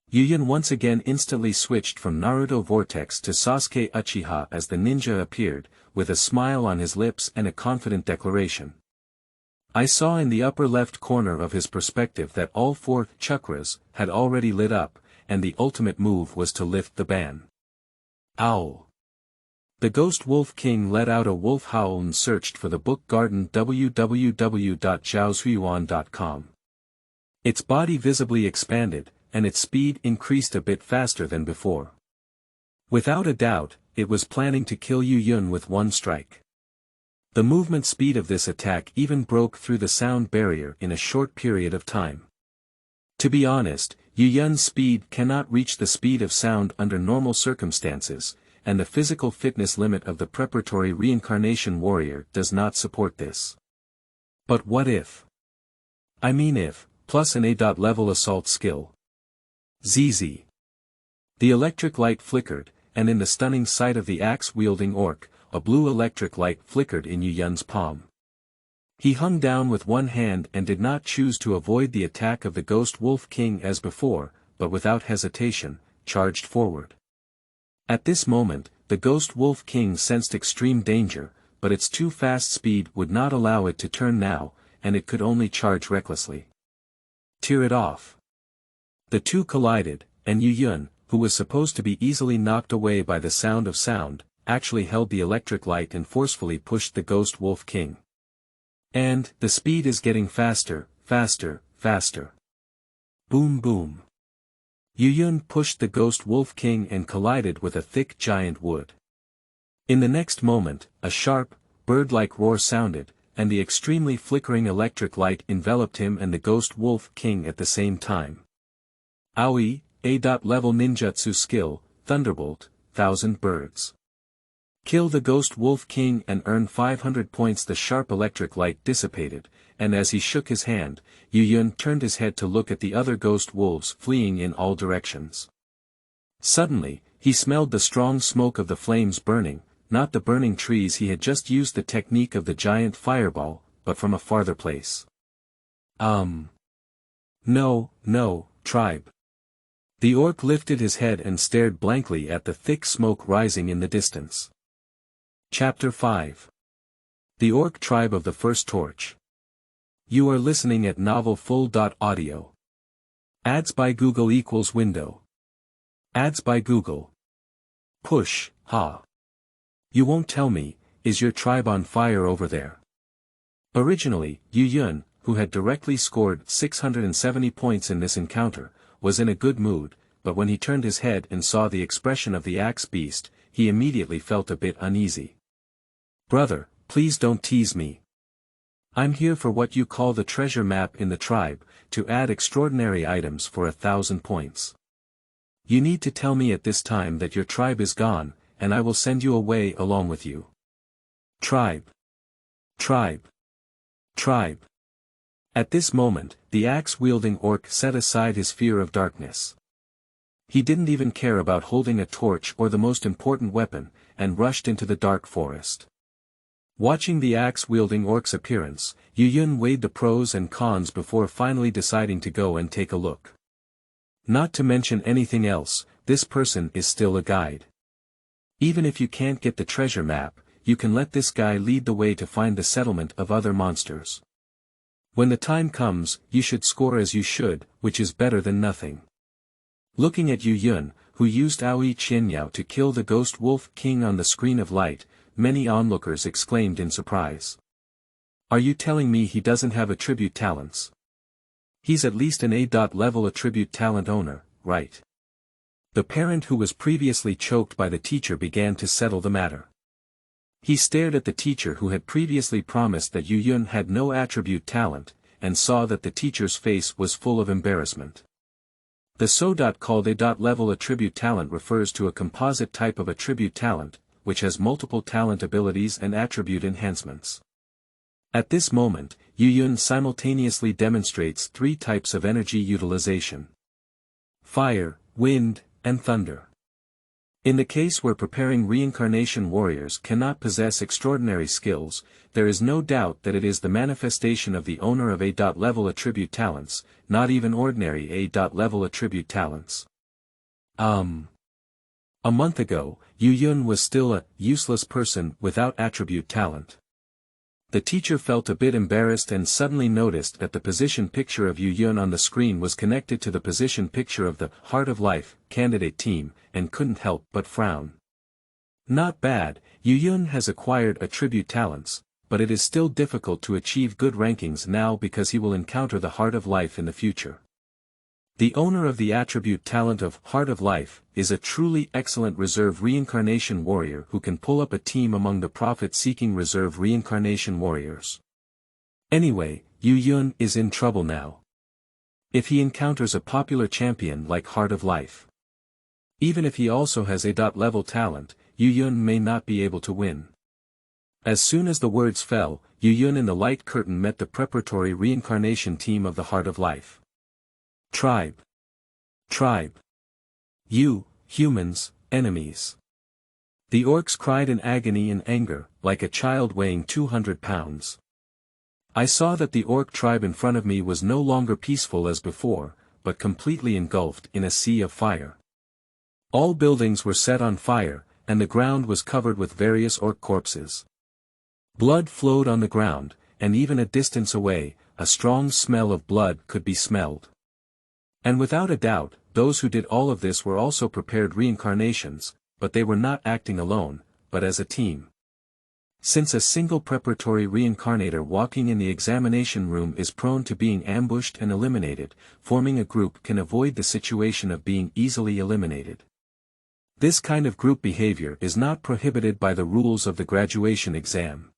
Yu Yun once again instantly switched from Naruto Vortex to Sasuke Uchiha as the ninja appeared, with a smile on his lips and a confident declaration. I saw in the upper left corner of his perspective that all 4 chakras had already lit up, and the ultimate move was to lift the ban. Ow! The Ghost Wolf King let out a wolf howl and searched for the book garden www.zhaozuiyuan.com. Its body visibly expanded, and its speed increased a bit faster than before. Without a doubt, it was planning to kill Yu Yun with one strike. The movement speed of this attack even broke through the sound barrier in a short period of time. To be honest, Yu Yun's speed cannot reach the speed of sound under normal circumstances, and the physical fitness limit of the preparatory reincarnation warrior does not support this. But what if? I mean if, plus an A-level assault skill. ZZ. The electric light flickered, and in the stunning sight of the axe-wielding orc, a blue electric light flickered in Yu Yun's palm. He hung down with one hand and did not choose to avoid the attack of the Ghost Wolf King as before, but without hesitation, charged forward. At this moment, the Ghost Wolf King sensed extreme danger, but its too fast speed would not allow it to turn now, and it could only charge recklessly. Tear it off. The two collided, and Yu Yun, who was supposed to be easily knocked away by the sound of sound, actually held the electric light and forcefully pushed the Ghost Wolf King. And, the speed is getting faster, faster, faster. Boom boom. Yu Yun pushed the Ghost Wolf King and collided with a thick giant wood. In the next moment, a sharp, bird-like roar sounded, and the extremely flickering electric light enveloped him and the Ghost Wolf King at the same time. Aoyi, A-level ninjutsu skill, Thunderbolt, 1000 birds. Kill the Ghost Wolf King and earn 500 points. The sharp electric light dissipated, and as he shook his hand, Yu Yun turned his head to look at the other ghost wolves fleeing in all directions. Suddenly, he smelled the strong smoke of the flames burning, not the burning trees. He had just used the technique of the giant fireball, but from a farther place. No, tribe. The orc lifted his head and stared blankly at the thick smoke rising in the distance. Chapter 5. The Orc Tribe of the First Torch. You are listening at novelfull.audio. Ads by Google equals window. Ads by Google. Push, ha. You won't tell me, is your tribe on fire over there? Originally, Yu Yun, who had directly scored 670 points in this encounter, was in a good mood, but when he turned his head and saw the expression of the axe beast, he immediately felt a bit uneasy. Brother, please don't tease me. I'm here for what you call the treasure map in the tribe, to add extraordinary items for 1000 points. You need to tell me at this time that your tribe is gone, and I will send you away along with you. Tribe. Tribe. Tribe. At this moment, the axe-wielding orc set aside his fear of darkness. He didn't even care about holding a torch or the most important weapon, and rushed into the dark forest. Watching the axe-wielding orc's appearance, Yu Yun weighed the pros and cons before finally deciding to go and take a look. Not to mention anything else, this person is still a guide. Even if you can't get the treasure map, you can let this guy lead the way to find the settlement of other monsters. When the time comes, you should score as you should, which is better than nothing. Looking at Yu Yun, who used Aoyi Qianyao to kill the Ghost Wolf King on the screen of light, many onlookers exclaimed in surprise. Are you telling me he doesn't have attribute talents? He's at least an A-level attribute talent owner, right? The parent who was previously choked by the teacher began to settle the matter. He stared at the teacher who had previously promised that Yu Yun had no attribute talent, and saw that the teacher's face was full of embarrassment. The so-called A-level attribute talent refers to a composite type of attribute talent, which has multiple talent abilities and attribute enhancements. At this moment, Yu Yun simultaneously demonstrates 3 types of energy utilization: fire, wind, and thunder. In the case where preparing reincarnation warriors cannot possess extraordinary skills, there is no doubt that it is the manifestation of the owner of A-level attribute talents, not even ordinary A-level attribute talents. A month ago, Yu Yun was still a useless person without attribute talent. The teacher felt a bit embarrassed and suddenly noticed that the position picture of Yu Yun on the screen was connected to the position picture of the Heart of Life candidate team, and couldn't help but frown. Not bad, Yu Yun has acquired attribute talents, but it is still difficult to achieve good rankings now because he will encounter the Heart of Life in the future. The owner of the attribute talent of Heart of Life is a truly excellent reserve reincarnation warrior who can pull up a team among the profit-seeking reserve reincarnation warriors. Anyway, Yu Yun is in trouble now. If he encounters a popular champion like Heart of Life, even if he also has a level talent, Yu Yun may not be able to win. As soon as the words fell, Yu Yun in the light curtain met the preparatory reincarnation team of the Heart of Life. Tribe. Tribe. You, humans, enemies. The orcs cried in agony and anger, like a child weighing 200 pounds. I saw that the orc tribe in front of me was no longer peaceful as before, but completely engulfed in a sea of fire. All buildings were set on fire, and the ground was covered with various orc corpses. Blood flowed on the ground, and even a distance away, a strong smell of blood could be smelled. And without a doubt, those who did all of this were also prepared reincarnations, but they were not acting alone, but as a team. Since a single preparatory reincarnator walking in the examination room is prone to being ambushed and eliminated, forming a group can avoid the situation of being easily eliminated. This kind of group behavior is not prohibited by the rules of the graduation exam.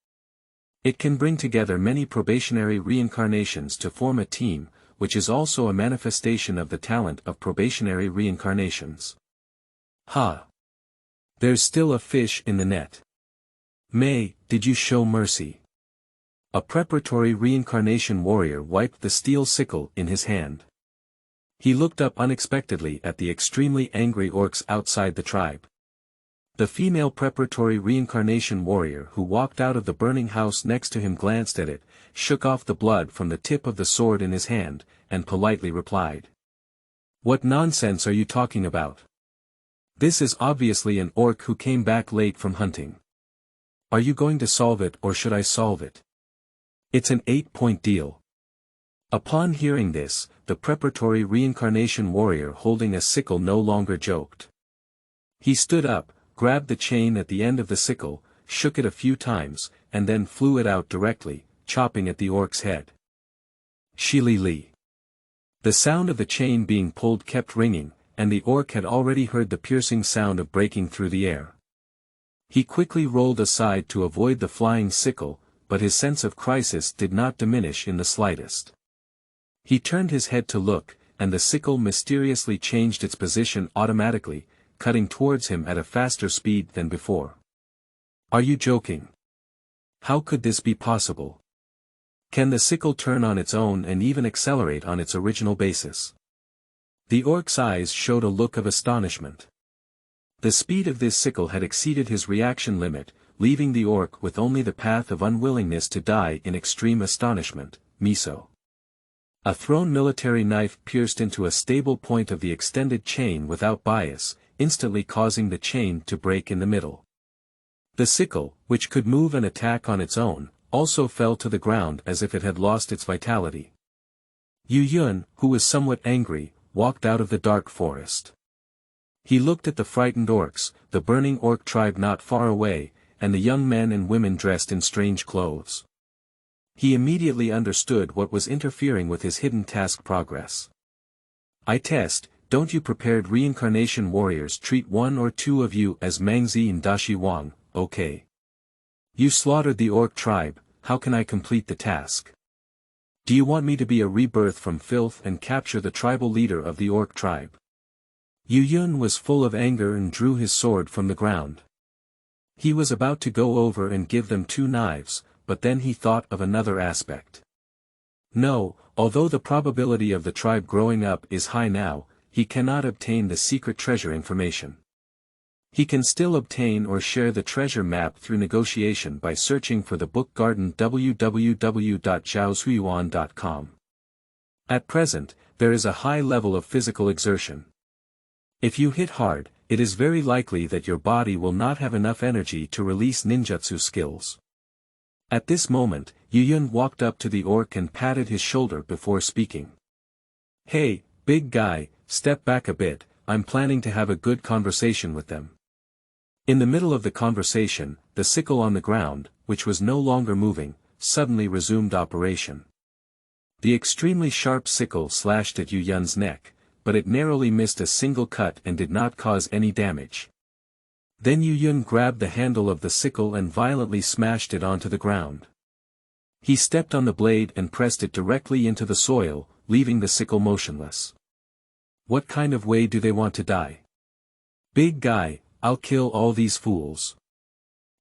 It can bring together many probationary reincarnations to form a team, which is also a manifestation of the talent of probationary reincarnations. Ha! There's still a fish in the net. May, did you show mercy? A preparatory reincarnation warrior wiped the steel sickle in his hand. He looked up unexpectedly at the extremely angry orcs outside the tribe. The female preparatory reincarnation warrior who walked out of the burning house next to him glanced at it, shook off the blood from the tip of the sword in his hand, and politely replied. What nonsense are you talking about? This is obviously an orc who came back late from hunting. Are you going to solve it or should I solve it? It's an 8-point deal. Upon hearing this, the preparatory reincarnation warrior holding a sickle no longer joked. He stood up, grabbed the chain at the end of the sickle, shook it a few times, and then flew it out directly, chopping at the orc's head. Shili-li. The sound of the chain being pulled kept ringing, and the orc had already heard the piercing sound of breaking through the air. He quickly rolled aside to avoid the flying sickle, but his sense of crisis did not diminish in the slightest. He turned his head to look, and the sickle mysteriously changed its position automatically, cutting towards him at a faster speed than before. Are you joking? How could this be possible? Can the sickle turn on its own and even accelerate on its original basis? The orc's eyes showed a look of astonishment. The speed of this sickle had exceeded his reaction limit, leaving the orc with only the path of unwillingness to die in extreme astonishment. Miso. A thrown military knife pierced into a stable point of the extended chain without bias, instantly causing the chain to break in the middle. The sickle, which could move and attack on its own, also fell to the ground as if it had lost its vitality. Yu Yun, who was somewhat angry, walked out of the dark forest. He looked at the frightened orcs, the burning orc tribe not far away, and the young men and women dressed in strange clothes. He immediately understood what was interfering with his hidden task progress. I test, don't you prepared reincarnation warriors treat one or two of you as Mangzi and Dashi Wang, okay? You slaughtered the orc tribe, how can I complete the task? Do you want me to be a rebirth from filth and capture the tribal leader of the orc tribe? Yu Yun was full of anger and drew his sword from the ground. He was about to go over and give them 2 knives, but then he thought of another aspect. No, although the probability of the tribe growing up is high now, he cannot obtain the secret treasure information. He can still obtain or share the treasure map through negotiation by searching for the book garden www.zhaozuiyuan.com. At present, there is a high level of physical exertion. If you hit hard, it is very likely that your body will not have enough energy to release ninjutsu skills. At this moment, Yu Yun walked up to the orc and patted his shoulder before speaking. Hey, big guy, step back a bit, I'm planning to have a good conversation with them. In the middle of the conversation, the sickle on the ground, which was no longer moving, suddenly resumed operation. The extremely sharp sickle slashed at Yu Yun's neck, but it narrowly missed a single cut and did not cause any damage. Then Yu Yun grabbed the handle of the sickle and violently smashed it onto the ground. He stepped on the blade and pressed it directly into the soil, leaving the sickle motionless. What kind of way do they want to die? Big guy, I'll kill all these fools.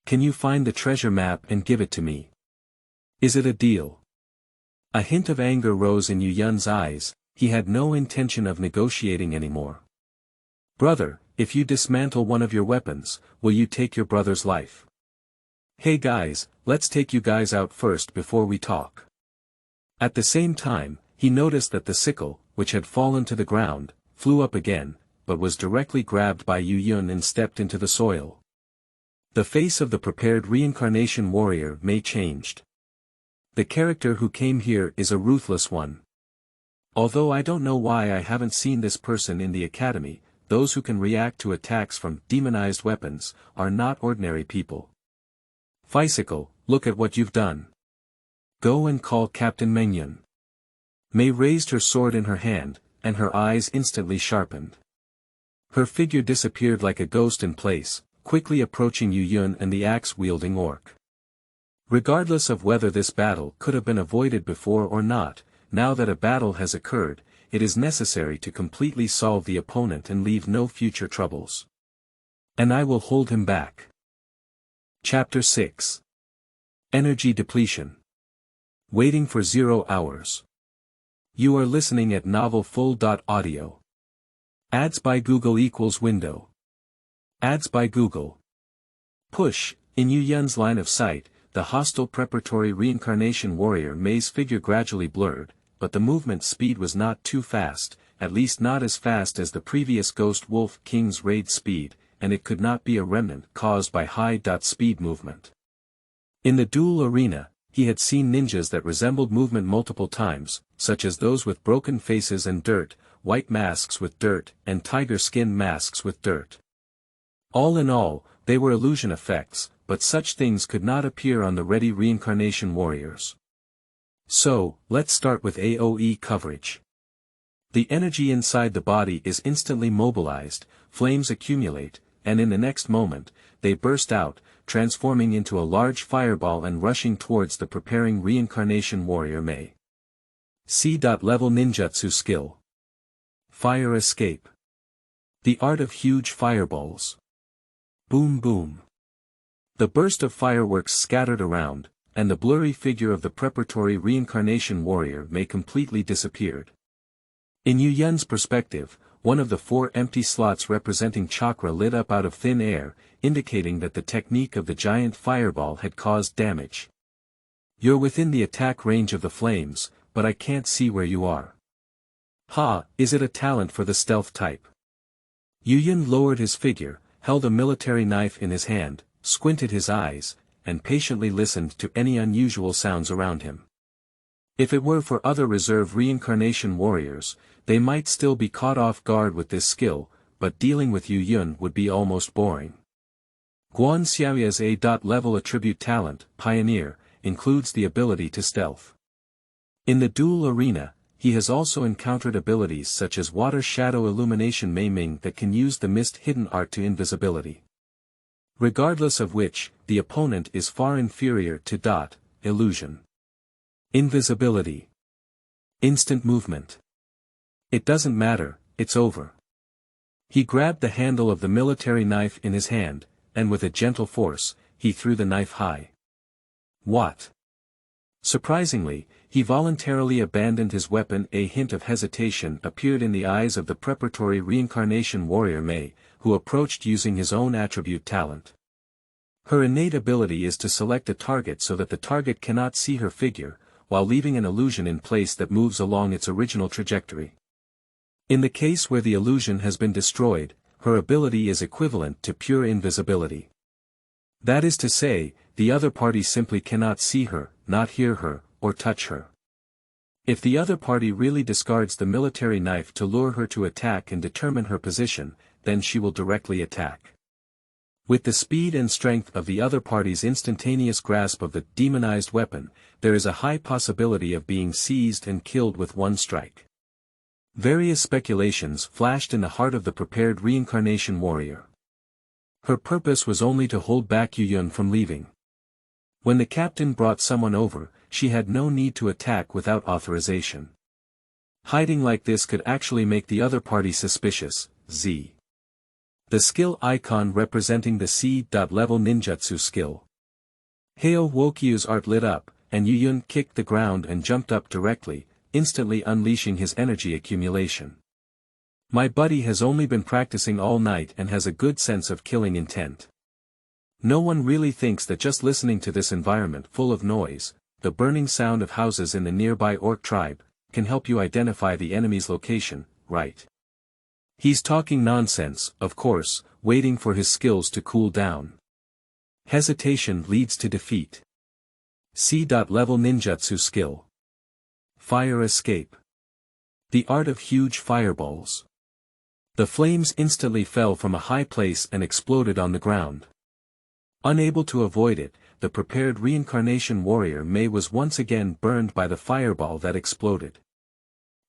Can you find the treasure map and give it to me? Is it a deal? A hint of anger rose in Yu Yun's eyes. He had no intention of negotiating anymore. Brother, if you dismantle one of your weapons, will you take your brother's life? Hey guys, let's take you guys out first before we talk. At the same time, he noticed that the sickle, which had fallen to the ground, flew up again, but was directly grabbed by Yu Yun and stepped into the soil. The face of the prepared reincarnation warrior may changed. The character who came here is a ruthless one. Although I don't know why I haven't seen this person in the academy, those who can react to attacks from demonized weapons are not ordinary people. Physical, look at what you've done. Go and call Captain Mengyun. Mei raised her sword in her hand, and her eyes instantly sharpened. Her figure disappeared like a ghost in place, quickly approaching Yu Yun and the axe-wielding orc. Regardless of whether this battle could have been avoided before or not, now that a battle has occurred, it is necessary to completely solve the opponent and leave no future troubles. And I will hold him back. Chapter 6. Energy Depletion. Waiting for 0 hours. You are listening at novelfull.audio. Ads by Google equals window. Ads by Google. Push, in Yu Yun's line of sight, the hostile preparatory reincarnation warrior Mei's figure gradually blurred, but the movement speed was not too fast, at least not as fast as the previous Ghost Wolf King's raid speed, and it could not be a remnant caused by high-speed movement. In the duel arena, he had seen ninjas that resembled movement multiple times, such as those with broken faces and dirt, white masks with dirt, and tiger skin masks with dirt. All in all, they were illusion effects, but such things could not appear on the ready reincarnation warriors. So, let's start with Aoyi coverage. The energy inside the body is instantly mobilized, flames accumulate, and in the next moment, they burst out, transforming into a large fireball and rushing towards the preparing reincarnation warrior Mei. C.Level ninjutsu skill. Fire escape. The art of huge fireballs. Boom boom. The burst of fireworks scattered around, and the blurry figure of the preparatory reincarnation warrior Mei completely disappeared. In Yu Yun's perspective, one of the 4 empty slots representing chakra lit up out of thin air, indicating that the technique of the giant fireball had caused damage. You're within the attack range of the flames, but I can't see where you are. Ha, is it a talent for the stealth type? Yu Yun lowered his figure, held a military knife in his hand, squinted his eyes, and patiently listened to any unusual sounds around him. If it were for other reserve reincarnation warriors, they might still be caught off guard with this skill, but dealing with Yu Yun would be almost boring. Guan Xiaoya's A.level attribute talent, Pioneer, includes the ability to stealth. In the duel arena, he has also encountered abilities such as Water Shadow Illumination Mei Ming that can use the Mist Hidden Art to invisibility. Regardless of which, the opponent is far inferior to illusion. Invisibility. Instant movement. It doesn't matter, it's over. He grabbed the handle of the military knife in his hand, and with a gentle force, he threw the knife high. What? Surprisingly, he voluntarily abandoned his weapon. A hint of hesitation appeared in the eyes of the preparatory reincarnation warrior Mei, who approached using his own attribute talent. Her innate ability is to select a target so that the target cannot see her figure, while leaving an illusion in place that moves along its original trajectory. In the case where the illusion has been destroyed, her ability is equivalent to pure invisibility. That is to say, the other party simply cannot see her, not hear her, or touch her. If the other party really discards the military knife to lure her to attack and determine her position, then she will directly attack. With the speed and strength of the other party's instantaneous grasp of the demonized weapon, there is a high possibility of being seized and killed with one strike. Various speculations flashed in the heart of the prepared reincarnation warrior. Her purpose was only to hold back Yu-yun from leaving. When the captain brought someone over, she had no need to attack without authorization. Hiding like this could actually make the other party suspicious. The skill icon representing the C.level ninjutsu skill. Heo Wokyu's art lit up, and Yu-yun kicked the ground and jumped up directly, instantly unleashing his energy accumulation. My buddy has only been practicing all night and has a good sense of killing intent. No one really thinks that just listening to this environment full of noise, the burning sound of houses in the nearby orc tribe, can help you identify the enemy's location, right? He's talking nonsense, of course, waiting for his skills to cool down. Hesitation leads to defeat. C.level ninjutsu skill. Fire escape. The art of huge fireballs. The flames instantly fell from a high place and exploded on the ground. Unable to avoid it, the prepared reincarnation warrior Mei was once again burned by the fireball that exploded.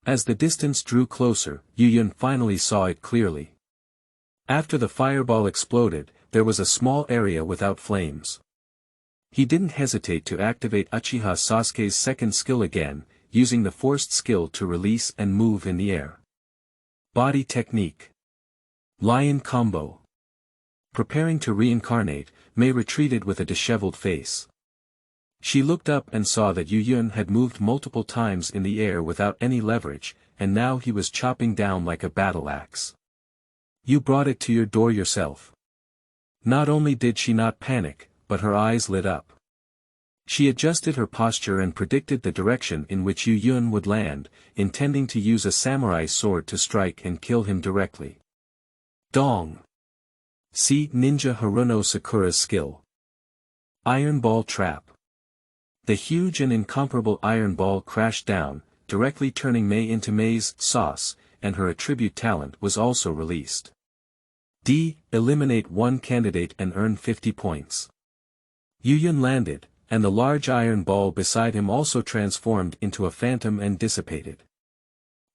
As the distance drew closer, Yu-yun finally saw it clearly. After the fireball exploded, there was a small area without flames. He didn't hesitate to activate Uchiha Sasuke's second skill again, using the forced skill to release and move in the air. Body technique. Lion combo. Preparing to reincarnate, Mei retreated with a disheveled face. She looked up and saw that Yu-yun had moved multiple times in the air without any leverage, and now he was chopping down like a battle axe. You brought it to your door yourself. Not only did she not panic, but her eyes lit up. She adjusted her posture and predicted the direction in which Yu-yun would land, intending to use a samurai sword to strike and kill him directly. Dong! See Ninja Haruno Sakura's skill. Iron Ball Trap. The huge and incomparable iron ball crashed down, directly turning Mei into Mei's sauce, and her attribute talent was also released. Eliminate one candidate and earn 50 points. Yu-yun landed, and the large iron ball beside him also transformed into a phantom and dissipated.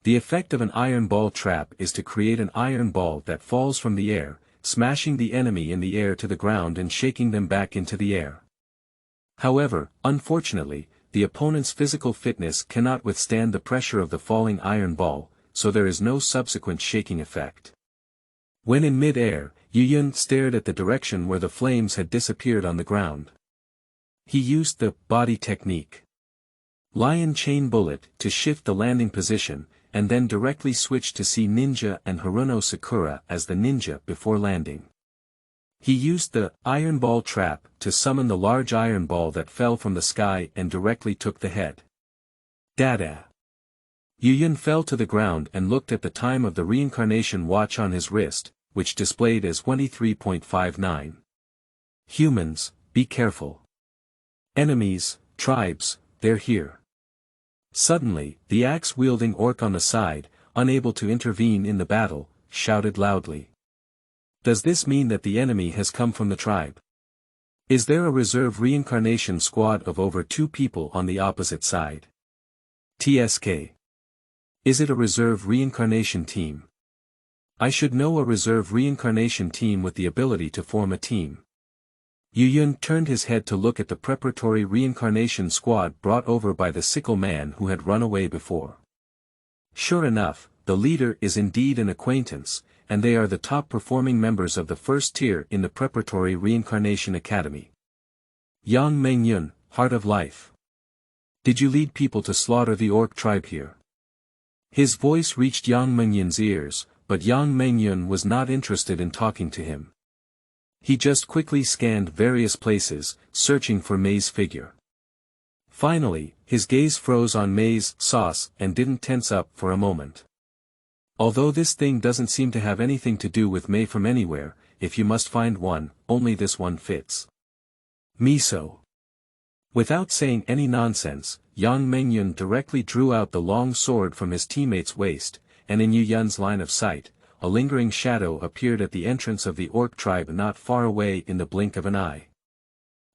The effect of an iron ball trap is to create an iron ball that falls from the air, smashing the enemy in the air to the ground and shaking them back into the air. However, unfortunately, the opponent's physical fitness cannot withstand the pressure of the falling iron ball, so there is no subsequent shaking effect. When in mid-air, Yu-yun stared at the direction where the flames had disappeared on the ground. He used the body technique. Lion chain bullet to shift the landing position, and then directly switched to see Ninja and Haruno Sakura as the ninja before landing. He used the iron ball trap to summon the large iron ball that fell from the sky and directly took the head. Dada. Yu-yun fell to the ground and looked at the time of the reincarnation watch on his wrist, which displayed as 23.59. Humans, be careful. Enemies, tribes, they're here. Suddenly, the axe-wielding orc on the side, unable to intervene in the battle, shouted loudly. Does this mean that the enemy has come from the tribe? Is there a reserve reincarnation squad of over 2 people on the opposite side? TSK. Is it a reserve reincarnation team? I should know a reserve reincarnation team with the ability to form a team. Yu-yun turned his head to look at the preparatory reincarnation squad brought over by the sickle man who had run away before. Sure enough, the leader is indeed an acquaintance, and they are the top-performing members of the first tier in the preparatory reincarnation academy. Yang Mengyun, Heart of Life. Did you lead people to slaughter the orc tribe here? His voice reached Yang Mengyun's ears, but Yang Mengyun was not interested in talking to him. He just quickly scanned various places, searching for Mei's figure. Finally, his gaze froze on Mei's sauce and didn't tense up for a moment. Although this thing doesn't seem to have anything to do with Mei from anywhere, if you must find one, only this one fits. Miso. Without saying any nonsense, Yang Mengyun directly drew out the long sword from his teammate's waist, and in Yu-yun's line of sight, a lingering shadow appeared at the entrance of the orc tribe not far away in the blink of an eye.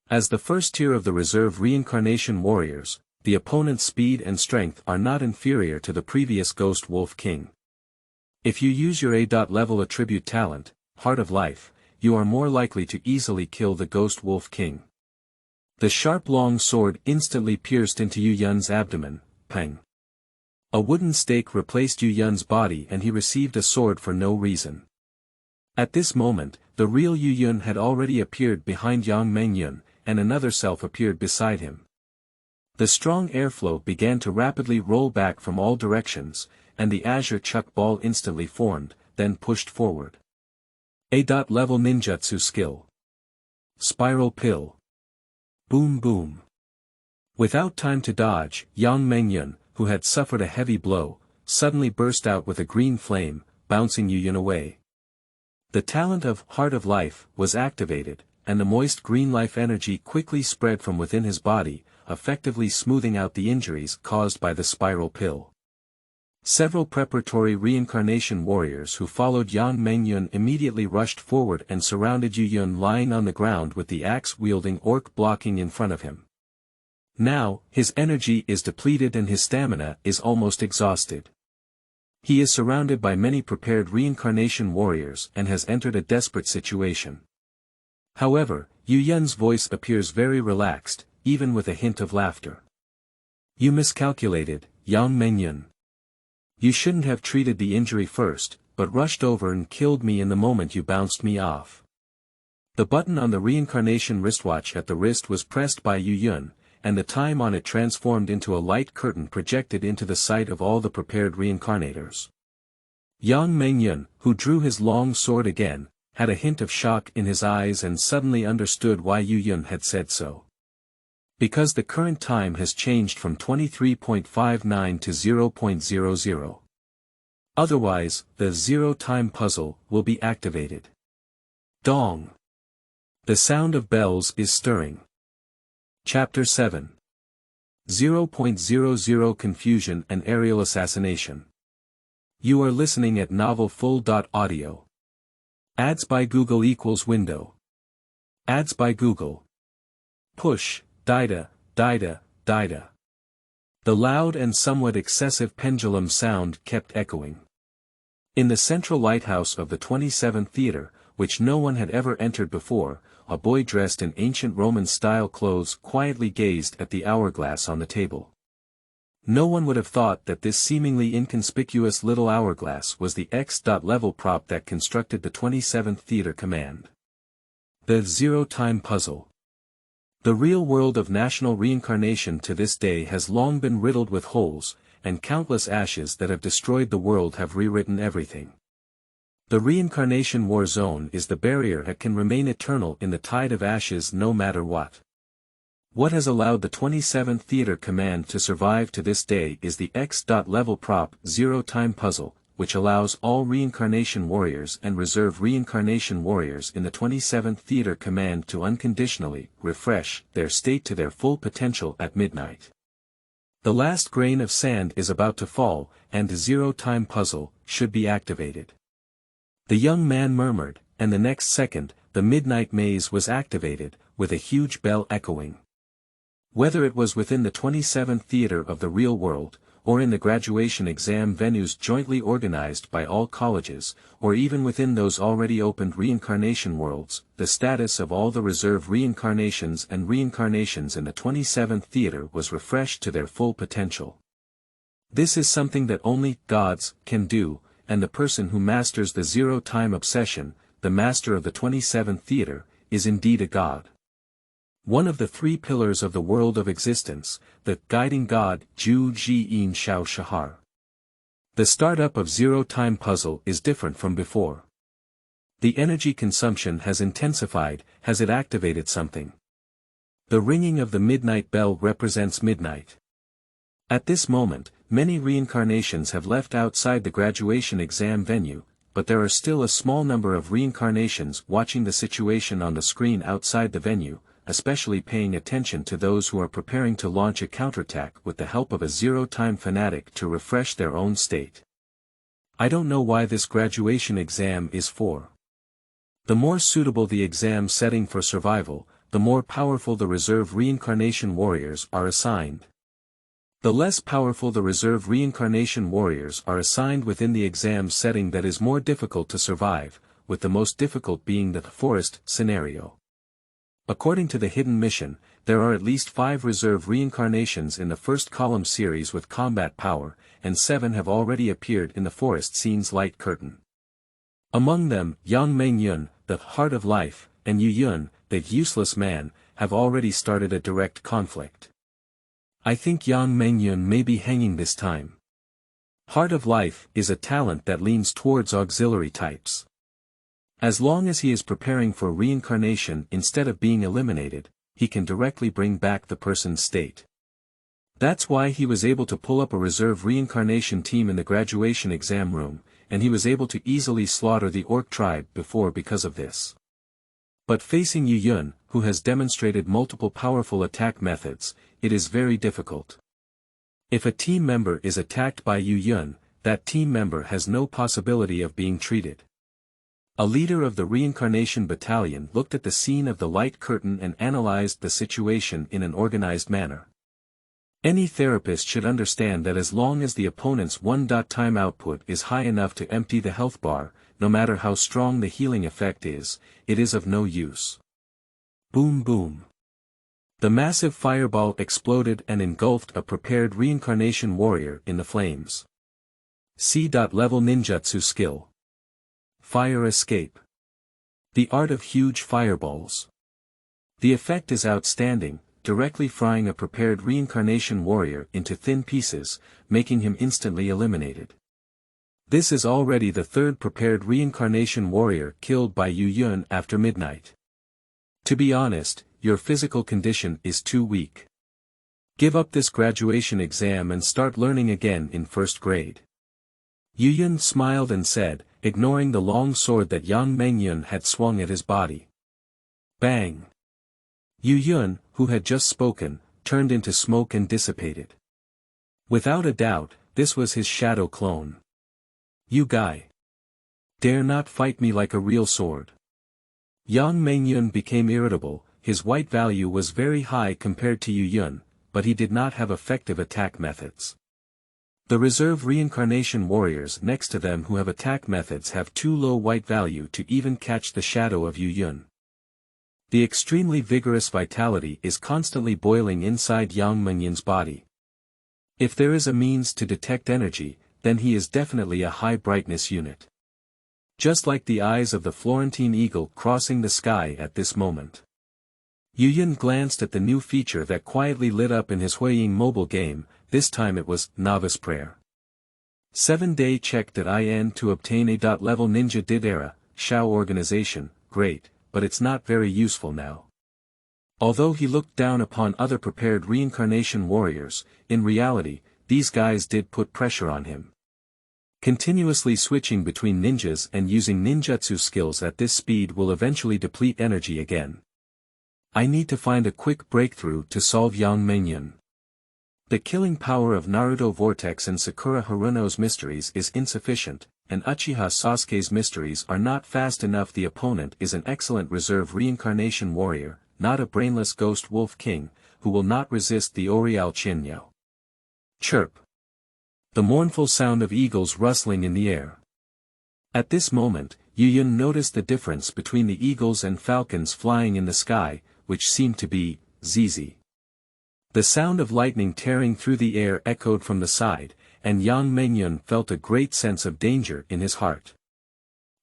As the first tier of the reserve reincarnation warriors, the opponent's speed and strength are not inferior to the previous Ghost Wolf King. If you use your A-level attribute talent, Heart of Life, you are more likely to easily kill the Ghost Wolf King. The sharp long sword instantly pierced into Yu Yun's abdomen, pang. A wooden stake replaced Yu Yun's body and he received a sword for no reason. At this moment, the real Yu Yun had already appeared behind Yang Mengyun, and another self appeared beside him. The strong airflow began to rapidly roll back from all directions, and the azure chuck ball instantly formed, then pushed forward. A-level ninjutsu skill. Spiral Pill. Boom boom. Without time to dodge, Yang Mengyun, who had suffered a heavy blow, suddenly burst out with a green flame, bouncing Yu Yun away. The talent of Heart of Life was activated, and the moist green life energy quickly spread from within his body, effectively smoothing out the injuries caused by the spiral pill. Several preparatory reincarnation warriors who followed Yang Mengyun immediately rushed forward and surrounded Yu Yun lying on the ground with the axe-wielding orc blocking in front of him. Now, his energy is depleted and his stamina is almost exhausted. He is surrounded by many prepared reincarnation warriors and has entered a desperate situation. However, Yu Yun's voice appears very relaxed, even with a hint of laughter. You miscalculated, Yang Mengyun. You shouldn't have treated the injury first, but rushed over and killed me in the moment you bounced me off. The button on the reincarnation wristwatch at the wrist was pressed by Yu Yun, and the time on it transformed into a light curtain projected into the sight of all the prepared reincarnators. Yang Mengyun, who drew his long sword again, had a hint of shock in his eyes and suddenly understood why Yu Yun had said so. Because the current time has changed from 23.59 to 0.00. Otherwise, the zero-time puzzle will be activated. Dong. The sound of bells is stirring. Chapter 7. 0.00 Confusion and Aerial Assassination. You are listening at novelfull.audio. Ads by Google equals window. Ads by Google. Push. Dida, dida, dida. The loud and somewhat excessive pendulum sound kept echoing. In the central lighthouse of the 27th Theater, which no one had ever entered before, a boy dressed in ancient Roman-style clothes quietly gazed at the hourglass on the table. No one would have thought that this seemingly inconspicuous little hourglass was the X-level prop that constructed the 27th Theater Command. The Zero-Time Puzzle. The real world of national reincarnation to this day has long been riddled with holes, and countless ashes that have destroyed the world have rewritten everything. The reincarnation war zone is the barrier that can remain eternal in the tide of ashes no matter what. What has allowed the 27th Theater Command to survive to this day is the X-level prop Zero-Time Puzzle, which allows all reincarnation warriors and reserve reincarnation warriors in the 27th Theater Command to unconditionally refresh their state to their full potential at midnight. The last grain of sand is about to fall, and the Zero-Time Puzzle should be activated. The young man murmured, and the next second, the midnight maze was activated, with a huge bell echoing. Whether it was within the 27th Theater of the real world, or in the graduation exam venues jointly organized by all colleges, or even within those already opened reincarnation worlds, the status of all the reserve reincarnations and reincarnations in the 27th Theater was refreshed to their full potential. This is something that only gods can do, and the person who masters the zero-time obsession, the master of the 27th Theater, is indeed a god. One of the three pillars of the world of existence, the guiding god, Ju Ji Yin Shao Shahar. The startup of Zero-Time Puzzle is different from before. The energy consumption has intensified. Has it activated something? The ringing of the midnight bell represents midnight. At this moment, many reincarnations have left outside the graduation exam venue, but there are still a small number of reincarnations watching the situation on the screen outside the venue, especially paying attention to those who are preparing to launch a counterattack with the help of a zero-time fanatic to refresh their own state. I don't know why this graduation exam is for. The more suitable the exam setting for survival, the more powerful the reserve reincarnation warriors are assigned. The less powerful the reserve reincarnation warriors are assigned within the exam setting that is more difficult to survive, with the most difficult being the forest scenario. According to the hidden mission, there are at least 5 reserve reincarnations in the first column series with combat power, and 7 have already appeared in the forest scene's light curtain. Among them, Yang Mengyun, the Heart of Life, and Yu Yun, the Useless Man, have already started a direct conflict. I think Yang Mengyun may be hanging this time. Heart of Life is a talent that leans towards auxiliary types. As long as he is preparing for reincarnation instead of being eliminated, he can directly bring back the person's state. That's why he was able to pull up a reserve reincarnation team in the graduation exam room, and he was able to easily slaughter the orc tribe before because of this. But facing Yu Yun, who has demonstrated multiple powerful attack methods, it is very difficult. If a team member is attacked by Yu Yun, that team member has no possibility of being treated. A leader of the reincarnation battalion looked at the scene of the light curtain and analyzed the situation in an organized manner. Any therapist should understand that as long as the opponent's 1-time output is high enough to empty the health bar, no matter how strong the healing effect is, it is of no use. Boom boom. The massive fireball exploded and engulfed a prepared reincarnation warrior in the flames. C.Level ninjutsu skill. Fire escape. The art of huge fireballs. The effect is outstanding, directly frying a prepared reincarnation warrior into thin pieces, making him instantly eliminated. This is already the 3rd prepared reincarnation warrior killed by Yu Yun after midnight. To be honest, your physical condition is too weak. Give up this graduation exam and start learning again in 1st grade. Yu Yun smiled and said, ignoring the long sword that Yang Mengyun had swung at his body. Bang! Yu Yun, who had just spoken, turned into smoke and dissipated. Without a doubt, this was his shadow clone. You guy. Dare not fight me like a real sword. Yang Mengyun became irritable. His white value was very high compared to Yu Yun, but he did not have effective attack methods. The reserve reincarnation warriors next to them who have attack methods have too low white value to even catch the shadow of Yu Yun. The extremely vigorous vitality is constantly boiling inside Yang Mengyun's body. If there is a means to detect energy, then he is definitely a high brightness unit. Just like the eyes of the Florentine eagle crossing the sky at this moment. Yu Yun glanced at the new feature that quietly lit up in his Huoying mobile game. This time it was Novice Prayer. 7-day check.in to obtain A.level ninja did era, Shao organization, great, but it's not very useful now. Although he looked down upon other prepared reincarnation warriors, in reality, these guys did put pressure on him. Continuously switching between ninjas and using ninjutsu skills at this speed will eventually deplete energy again. I need to find a quick breakthrough to solve Yang Mengyun. The killing power of Naruto Vortex and Sakura Haruno's mysteries is insufficient, and Uchiha Sasuke's mysteries are not fast enough. The opponent is an excellent reserve reincarnation warrior, not a brainless ghost wolf king, who will not resist the Orial Chinyo. Chirp. The mournful sound of eagles rustling in the air. At this moment, Yu Yun noticed the difference between the eagles and falcons flying in the sky, which seemed to be ZZ. The sound of lightning tearing through the air echoed from the side, and Yang Mengyun felt a great sense of danger in his heart.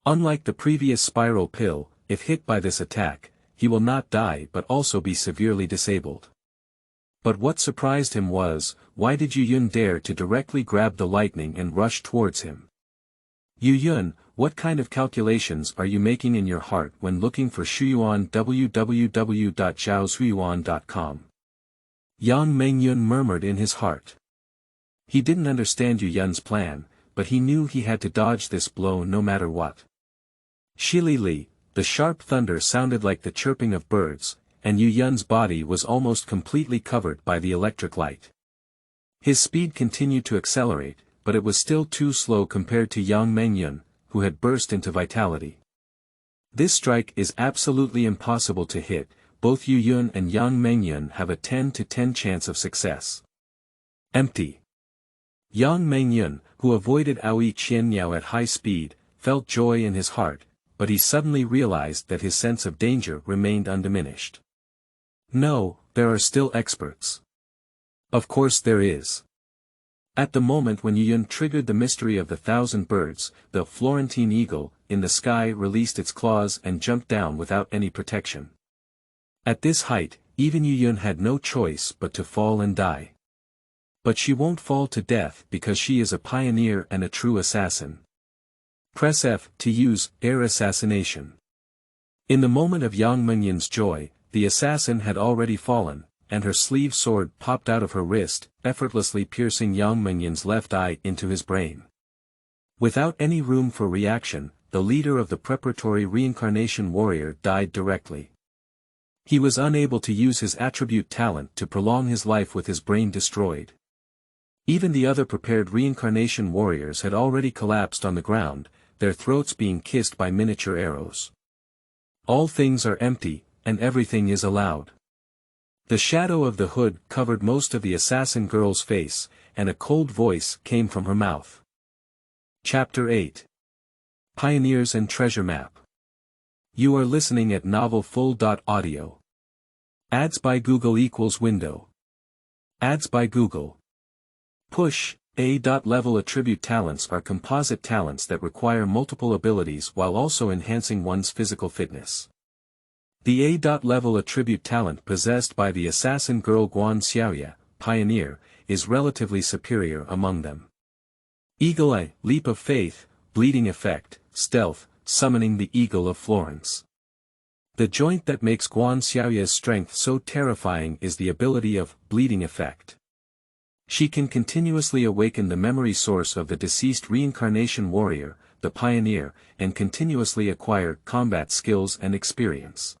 Unlike the previous spiral pill, if hit by this attack, he will not die but also be severely disabled. But what surprised him was, why did Yu Yun dare to directly grab the lightning and rush towards him? Yu Yun, what kind of calculations are you making in your heart when looking for Shuyuan? www.zhaoshuyuan.com. Yang Mengyun murmured in his heart. He didn't understand Yu Yun's plan, but he knew he had to dodge this blow no matter what. Shili-li, the sharp thunder sounded like the chirping of birds, and Yu Yun's body was almost completely covered by the electric light. His speed continued to accelerate, but it was still too slow compared to Yang Mengyun, who had burst into vitality. This strike is absolutely impossible to hit. Both Yu Yun and Yang Mengyun have a 10 to 10 chance of success. Empty. Yang Mengyun, who avoided Aoyi Qianyao at high speed, felt joy in his heart, but he suddenly realized that his sense of danger remained undiminished. No, there are still experts. Of course there is. At the moment when Yu Yun triggered the mystery of the 1,000 birds, the Florentine eagle, in the sky released its claws and jumped down without any protection. At this height, even Yu Yun had no choice but to fall and die. But she won't fall to death because she is a pioneer and a true assassin. Press F to use air assassination. In the moment of Yang Mengyun's joy, the assassin had already fallen, and her sleeve sword popped out of her wrist, effortlessly piercing Yang Mengyun's left eye into his brain. Without any room for reaction, the leader of the preparatory reincarnation warrior died directly. He was unable to use his attribute talent to prolong his life with his brain destroyed. Even the other prepared reincarnation warriors had already collapsed on the ground, their throats being kissed by miniature arrows. All things are empty, and everything is allowed. The shadow of the hood covered most of the assassin girl's face, and a cold voice came from her mouth. Chapter 8. Pioneers and Treasure Map. You are listening at novelfull.audio. Ads by Google equals window. Ads by Google. Push. A.level attribute talents are composite talents that require multiple abilities while also enhancing one's physical fitness. The A.level attribute talent possessed by the assassin girl Guan Xiaoye, pioneer, is relatively superior among them. Eagle Eye, leap of faith, bleeding effect, stealth, summoning the eagle of Florence. The joint that makes Guan Xiaoye's strength so terrifying is the ability of bleeding effect. She can continuously awaken the memory source of the deceased reincarnation warrior, the pioneer, and continuously acquire combat skills and experience.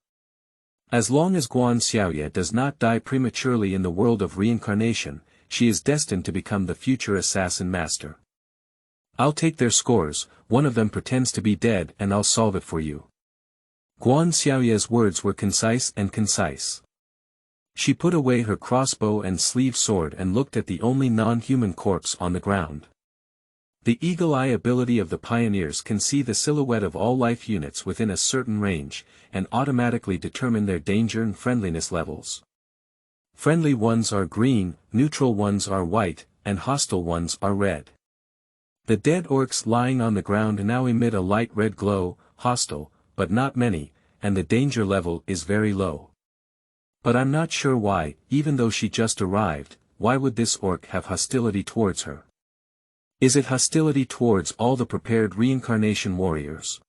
As long as Guan Xiaoye does not die prematurely in the world of reincarnation, she is destined to become the future assassin master. I'll take their scores, one of them pretends to be dead and I'll solve it for you. Guan Xiaoye's words were concise and concise. She put away her crossbow and sleeve sword and looked at the only non-human corpse on the ground. The eagle eye ability of the pioneers can see the silhouette of all life units within a certain range, and automatically determine their danger and friendliness levels. Friendly ones are green, neutral ones are white, and hostile ones are red. The dead orcs lying on the ground now emit a light red glow, hostile, but not many, and the danger level is very low. But I'm not sure why, even though she just arrived, why would this orc have hostility towards her? Is it hostility towards all the prepared reincarnation warriors?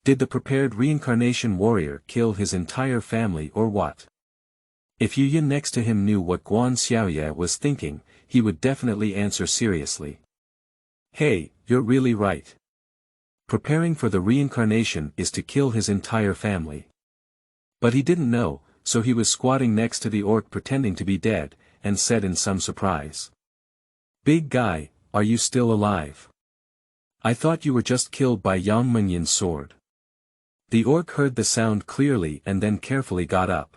Did the prepared reincarnation warrior kill his entire family or what? If Yu Yin next to him knew what Guan Xiaoye was thinking, he would definitely answer seriously. Hey, you're really right. Preparing for the reincarnation is to kill his entire family. But he didn't know, so he was squatting next to the orc pretending to be dead, and said in some surprise. Big guy, are you still alive? I thought you were just killed by Yang Mengyun's sword. The orc heard the sound clearly and then carefully got up.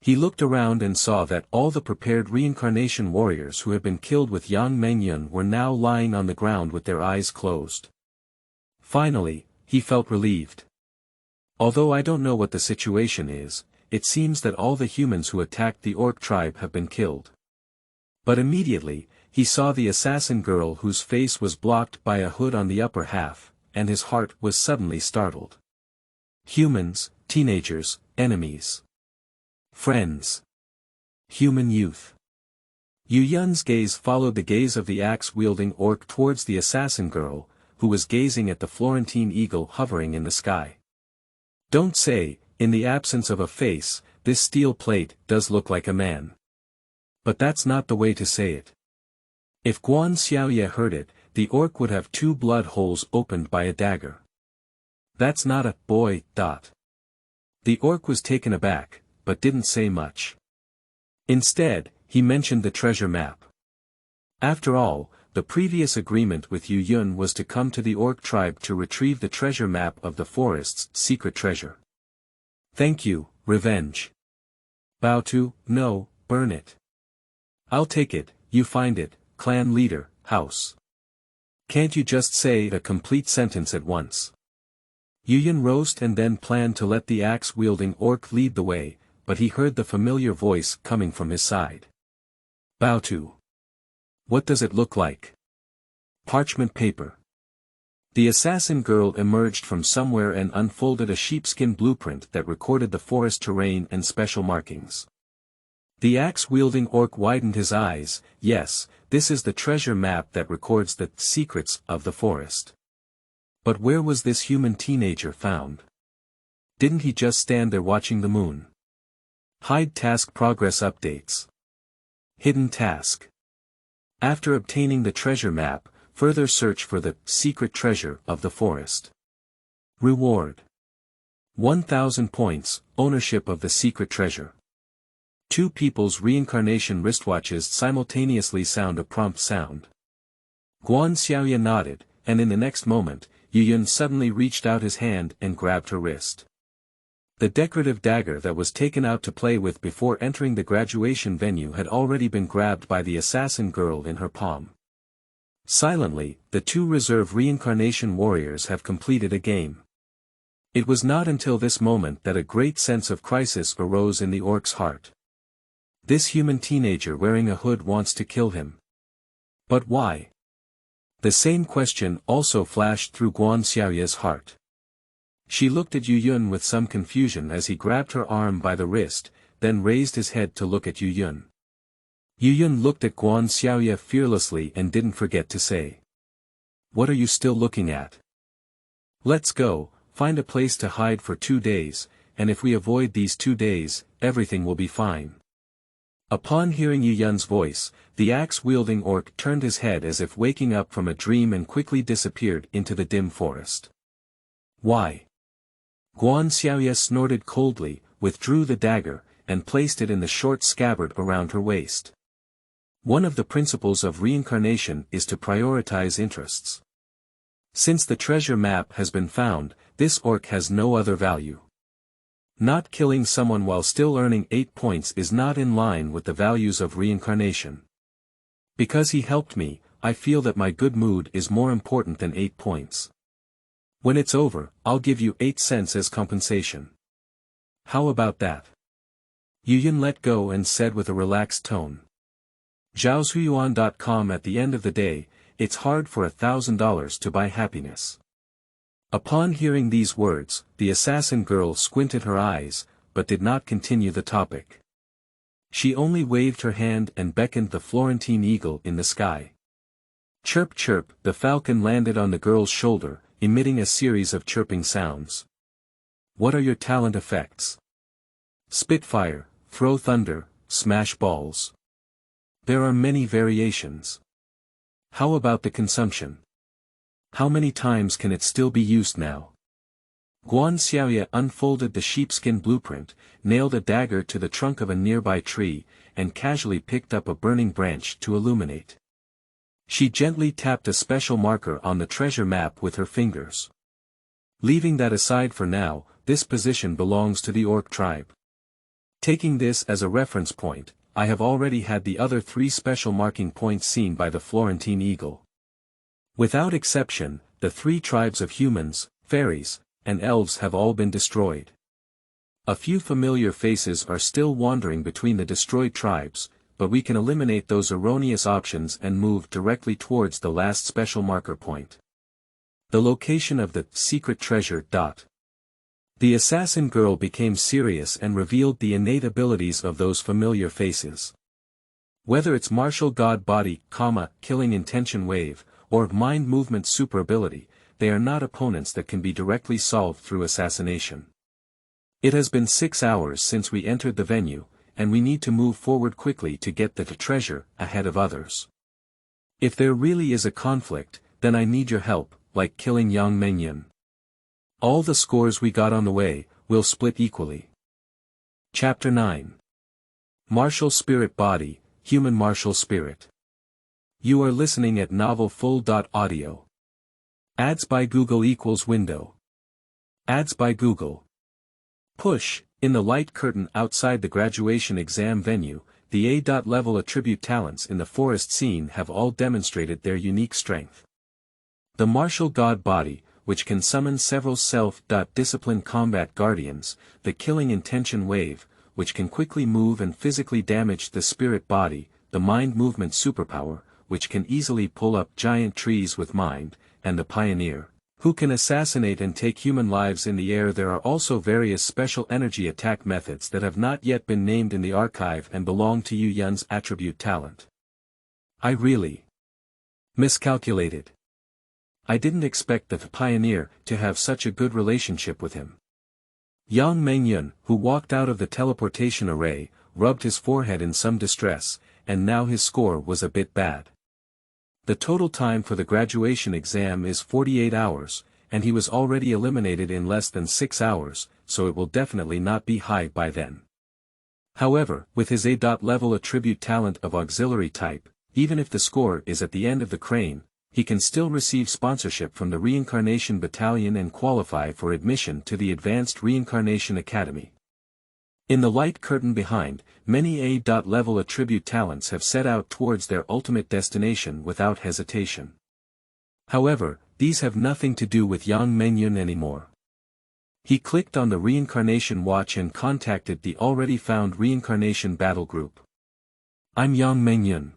He looked around and saw that all the prepared reincarnation warriors who had been killed with Yang Mengyun were now lying on the ground with their eyes closed. Finally, he felt relieved. Although I don't know what the situation is, it seems that all the humans who attacked the orc tribe have been killed. But immediately, he saw the assassin girl whose face was blocked by a hood on the upper half, and his heart was suddenly startled. Humans, teenagers, enemies. Friends. Human youth. Yu Yun's gaze followed the gaze of the axe-wielding orc towards the assassin girl, who was gazing at the Florentine eagle hovering in the sky. Don't say, in the absence of a face, this steel plate does look like a man. But that's not the way to say it. If Guan Xiaoye heard it, the orc would have 2 blood holes opened by a dagger. That's not a boy. The orc was taken aback, but didn't say much. Instead, he mentioned the treasure map. After all, the previous agreement with Yu Yun was to come to the orc tribe to retrieve the treasure map of the forest's secret treasure. Thank you, revenge. Bow to, no, burn it. I'll take it, you find it, clan leader, house. Can't you just say a complete sentence at once? Yu Yun rose and then planned to let the axe-wielding orc lead the way, but he heard the familiar voice coming from his side. Bow to. What does it look like? Parchment paper. The assassin girl emerged from somewhere and unfolded a sheepskin blueprint that recorded the forest terrain and special markings. The axe-wielding orc widened his eyes. Yes, this is the treasure map that records the secrets of the forest. But where was this human teenager found? Didn't he just stand there watching the moon? Hide task progress updates. Hidden task. After obtaining the treasure map, further search for the secret treasure of the forest. Reward. 1,000 points, ownership of the secret treasure. Two people's reincarnation wristwatches simultaneously sound a prompt sound. Guan Xiaoya nodded, and in the next moment, Yu Yun suddenly reached out his hand and grabbed her wrist. The decorative dagger that was taken out to play with before entering the graduation venue had already been grabbed by the assassin girl in her palm. Silently, the two reserve reincarnation warriors have completed a game. It was not until this moment that a great sense of crisis arose in the orc's heart. This human teenager wearing a hood wants to kill him. But why? The same question also flashed through Guan Xiaoya's heart. She looked at Yu Yun with some confusion as he grabbed her arm by the wrist, then raised his head to look at Yu Yun. Yu Yun looked at Guan Xiaoya fearlessly and didn't forget to say. What are you still looking at? Let's go, find a place to hide for 2 days, and if we avoid these 2 days, everything will be fine. Upon hearing Yu Yun's voice, the axe-wielding orc turned his head as if waking up from a dream and quickly disappeared into the dim forest. Why? Guan Xiaoya snorted coldly, withdrew the dagger, and placed it in the short scabbard around her waist. One of the principles of reincarnation is to prioritize interests. Since the treasure map has been found, this orc has no other value. Not killing someone while still earning 8 points is not in line with the values of reincarnation. Because he helped me, I feel that my good mood is more important than 8 points. When it's over, I'll give you 8 cents as compensation. How about that? Yu Yun let go and said with a relaxed tone. Zhaozuiyuan.com. At the end of the day, it's hard for $1,000 to buy happiness. Upon hearing these words, the assassin girl squinted her eyes, but did not continue the topic. She only waved her hand and beckoned the Florentine eagle in the sky. Chirp chirp, the falcon landed on the girl's shoulder, emitting a series of chirping sounds. What are your talent effects? Spitfire, throw thunder, smash balls. There are many variations. How about the consumption? How many times can it still be used now? Guan Xiaoya unfolded the sheepskin blueprint, nailed a dagger to the trunk of a nearby tree, and casually picked up a burning branch to illuminate. She gently tapped a special marker on the treasure map with her fingers. Leaving that aside for now, this position belongs to the orc tribe. Taking this as a reference point, I have already had the other 3 special marking points seen by the Florentine eagle. Without exception, the 3 tribes of humans, fairies, and elves have all been destroyed. A few familiar faces are still wandering between the destroyed tribes, but we can eliminate those erroneous options and move directly towards the last special marker point. The location of the secret treasure. The assassin girl became serious and revealed the innate abilities of those familiar faces. Whether it's martial god body, killing intention wave, or mind movement super ability, they are not opponents that can be directly solved through assassination. It has been 6 hours since we entered the venue, and we need to move forward quickly to get the treasure ahead of others. If there really is a conflict, then I need your help, like killing Yang Mengyun. All the scores we got on the way, will split equally. Chapter 9. Martial Spirit Body, Human Martial Spirit. You are listening at novel full.audio. Ads by Google equals window. Ads by Google. Push. In the light curtain outside the graduation exam venue, the A-level attribute talents in the forest scene have all demonstrated their unique strength. The martial god body, which can summon several self-discipline combat guardians, the killing intention wave, which can quickly move and physically damage the spirit body, the mind movement superpower, which can easily pull up giant trees with mind, and the pioneer, who can assassinate and take human lives in the air. There are also various special energy attack methods that have not yet been named in the archive and belong to Yu Yun's attribute talent. I really miscalculated. I didn't expect the pioneer to have such a good relationship with him. Yang Mengyun, who walked out of the teleportation array, rubbed his forehead in some distress, and now his score was a bit bad. The total time for the graduation exam is 48 hours, and he was already eliminated in less than 6 hours, so it will definitely not be high by then. However, with his A-level attribute talent of auxiliary type, even if the score is at the end of the crane, he can still receive sponsorship from the Reincarnation Battalion and qualify for admission to the Advanced Reincarnation Academy. In the light curtain behind, many A-level attribute talents have set out towards their ultimate destination without hesitation. However, these have nothing to do with Yang Mengyun anymore. He clicked on the Reincarnation watch and contacted the already found Reincarnation battle group. I'm Yang Mengyun.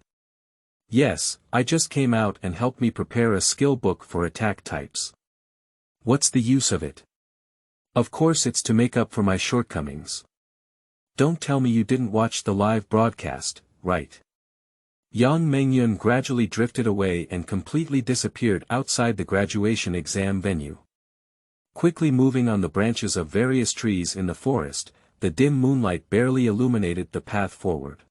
Yes, I just came out and helped me prepare a skill book for attack types. What's the use of it? Of course it's to make up for my shortcomings. Don't tell me you didn't watch the live broadcast, right? Yang Mengyun gradually drifted away and completely disappeared outside the graduation exam venue. Quickly moving on the branches of various trees in the forest, the dim moonlight barely illuminated the path forward.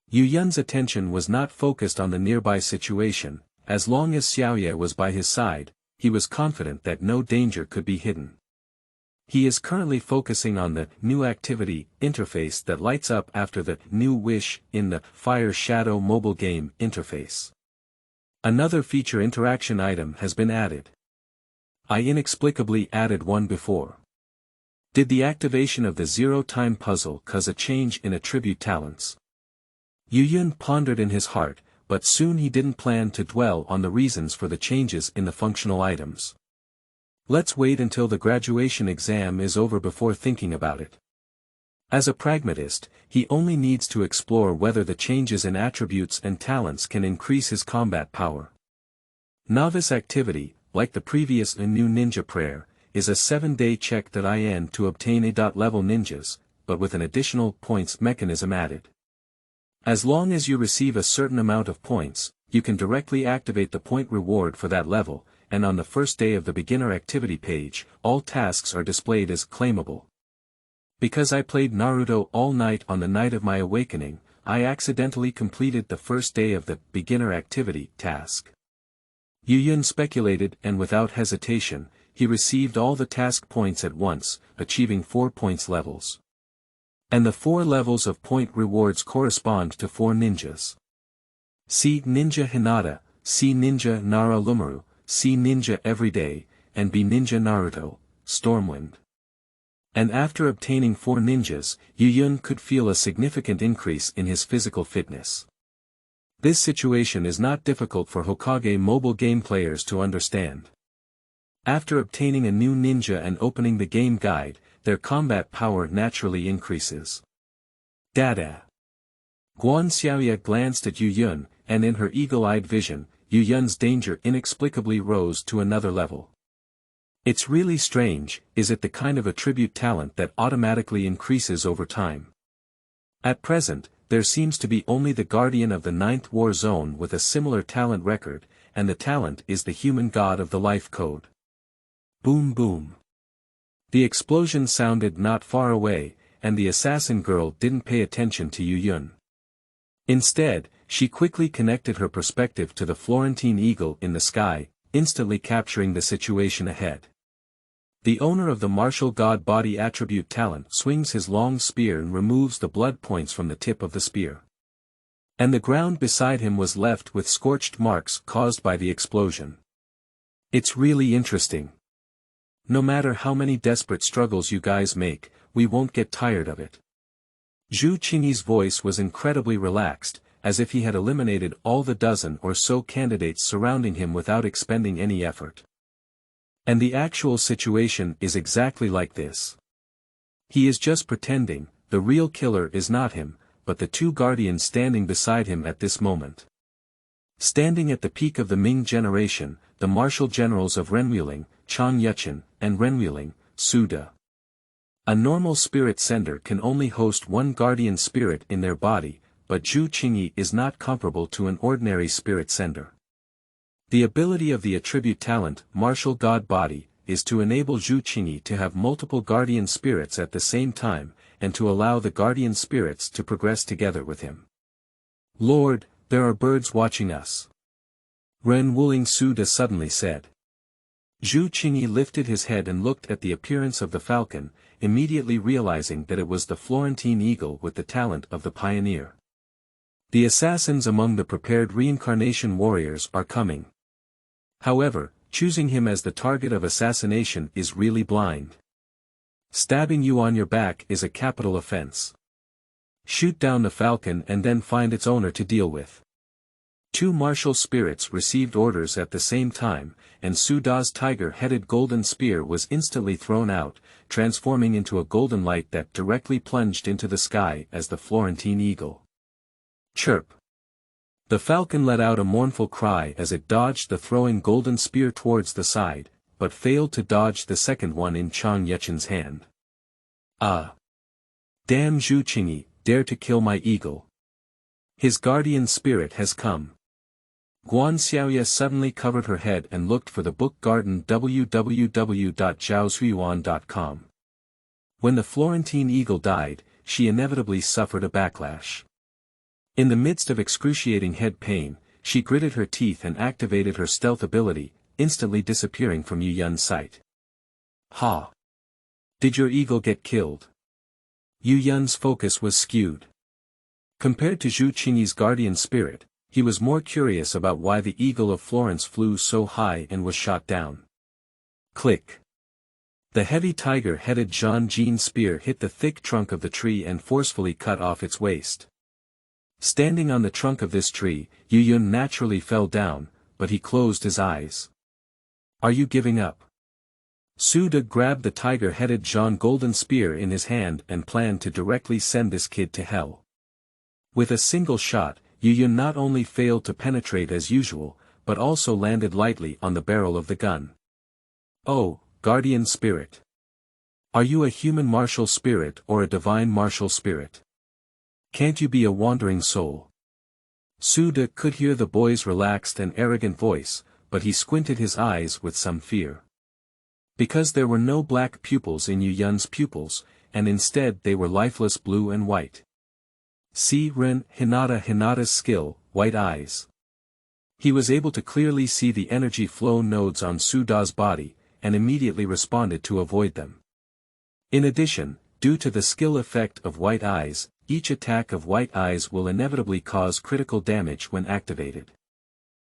Yu Yun's attention was not focused on the nearby situation. As long as Xiaoye was by his side, he was confident that no danger could be hidden. He is currently focusing on the new activity interface that lights up after the new wish in the Fire Shadow mobile game interface. Another feature interaction item has been added. I inexplicably added one before. Did the activation of the zero-time puzzle cause a change in attribute talents? Yu Yun pondered in his heart, but soon he didn't plan to dwell on the reasons for the changes in the functional items. Let's wait until the graduation exam is over before thinking about it. As a pragmatist, he only needs to explore whether the changes in attributes and talents can increase his combat power. Novice activity, like the previous new ninja prayer, is a 7-day check.in to obtain A-level ninjas, but with an additional points mechanism added. As long as you receive a certain amount of points, you can directly activate the point reward for that level, and on the first day of the beginner activity page, all tasks are displayed as claimable. Because I played Naruto all night on the night of my awakening, I accidentally completed the first day of the beginner activity task. Yu Yun speculated, and without hesitation, he received all the task points at once, achieving 4 points levels. And the 4 levels of point rewards correspond to 4 ninjas. C. Ninja Hinata, C. Ninja Nara Lumaru, C. Ninja Everyday, and B. Ninja Naruto, Stormwind. And after obtaining 4 ninjas, Yu Yun could feel a significant increase in his physical fitness. This situation is not difficult for Hokage mobile game players to understand. After obtaining a new ninja and opening the game guide, their combat power naturally increases. Dada. Guan Xiaoye glanced at Yu Yun, and in her eagle-eyed vision, Yu Yun's danger inexplicably rose to another level. It's really strange, is it the kind of attribute talent that automatically increases over time? At present, there seems to be only the guardian of the 9th war zone with a similar talent record, and the talent is the human god of the life code. Boom boom. The explosion sounded not far away, and the assassin girl didn't pay attention to Yu Yun. Instead, she quickly connected her perspective to the Florentine eagle in the sky, instantly capturing the situation ahead. The owner of the martial god body attribute talent swings his long spear and removes the blood points from the tip of the spear. And the ground beside him was left with scorched marks caused by the explosion. It's really interesting. No matter how many desperate struggles you guys make, we won't get tired of it. Zhu Qingyi's voice was incredibly relaxed, as if he had eliminated all the dozen or so candidates surrounding him without expending any effort. And the actual situation is exactly like this. He is just pretending, the real killer is not him, but the two guardians standing beside him at this moment. Standing at the peak of the Ming generation, the martial generals of Renwuling, Chang Yuchen, and Renwuling, Su De. A normal spirit sender can only host one guardian spirit in their body, but Zhu Qingyi is not comparable to an ordinary spirit sender. The ability of the attribute talent, Martial God Body, is to enable Zhu Qingyi to have multiple guardian spirits at the same time, and to allow the guardian spirits to progress together with him. Lord, there are birds watching us. Renwuling Su De suddenly said. Zhu Qingyi lifted his head and looked at the appearance of the falcon, immediately realizing that it was the Florentine eagle with the talent of the pioneer. The assassins among the prepared reincarnation warriors are coming. However, choosing him as the target of assassination is really blind. Stabbing you on your back is a capital offense. Shoot down the falcon and then find its owner to deal with. Two martial spirits received orders at the same time, and Su Da's tiger-headed golden spear was instantly thrown out, transforming into a golden light that directly plunged into the sky as the Florentine eagle. Chirp. The falcon let out a mournful cry as it dodged the throwing golden spear towards the side, but failed to dodge the second one in Chang Yuchen's hand. Ah! Damn Zhu Qingyi, dare to kill my eagle. His guardian spirit has come. Guan Xiaoya suddenly covered her head and looked for the book garden www.zhaosuiyuan.com. When the Florentine eagle died, she inevitably suffered a backlash. In the midst of excruciating head pain, she gritted her teeth and activated her stealth ability, instantly disappearing from Yu Yun's sight. Ha! Did your eagle get killed? Yu Yun's focus was skewed. Compared to Zhu Qingyi's guardian spirit, he was more curious about why the eagle of Florence flew so high and was shot down. Click. The heavy tiger-headed Zhan Jin spear hit the thick trunk of the tree and forcefully cut off its waist. Standing on the trunk of this tree, Yu Yun naturally fell down, but he closed his eyes. Are you giving up? Su De grabbed the tiger-headed Zhan golden spear in his hand and planned to directly send this kid to hell. With a single shot, Yu Yun not only failed to penetrate as usual, but also landed lightly on the barrel of the gun. Oh, guardian spirit. Are you a human martial spirit or a divine martial spirit? Can't you be a wandering soul? Su De could hear the boy's relaxed and arrogant voice, but he squinted his eyes with some fear. Because there were no black pupils in Yu Yun's pupils, and instead they were lifeless blue and white. See Hinata's skill, white eyes. He was able to clearly see the energy flow nodes on Su Da's body, and immediately responded to avoid them. In addition, due to the skill effect of white eyes, each attack of white eyes will inevitably cause critical damage when activated.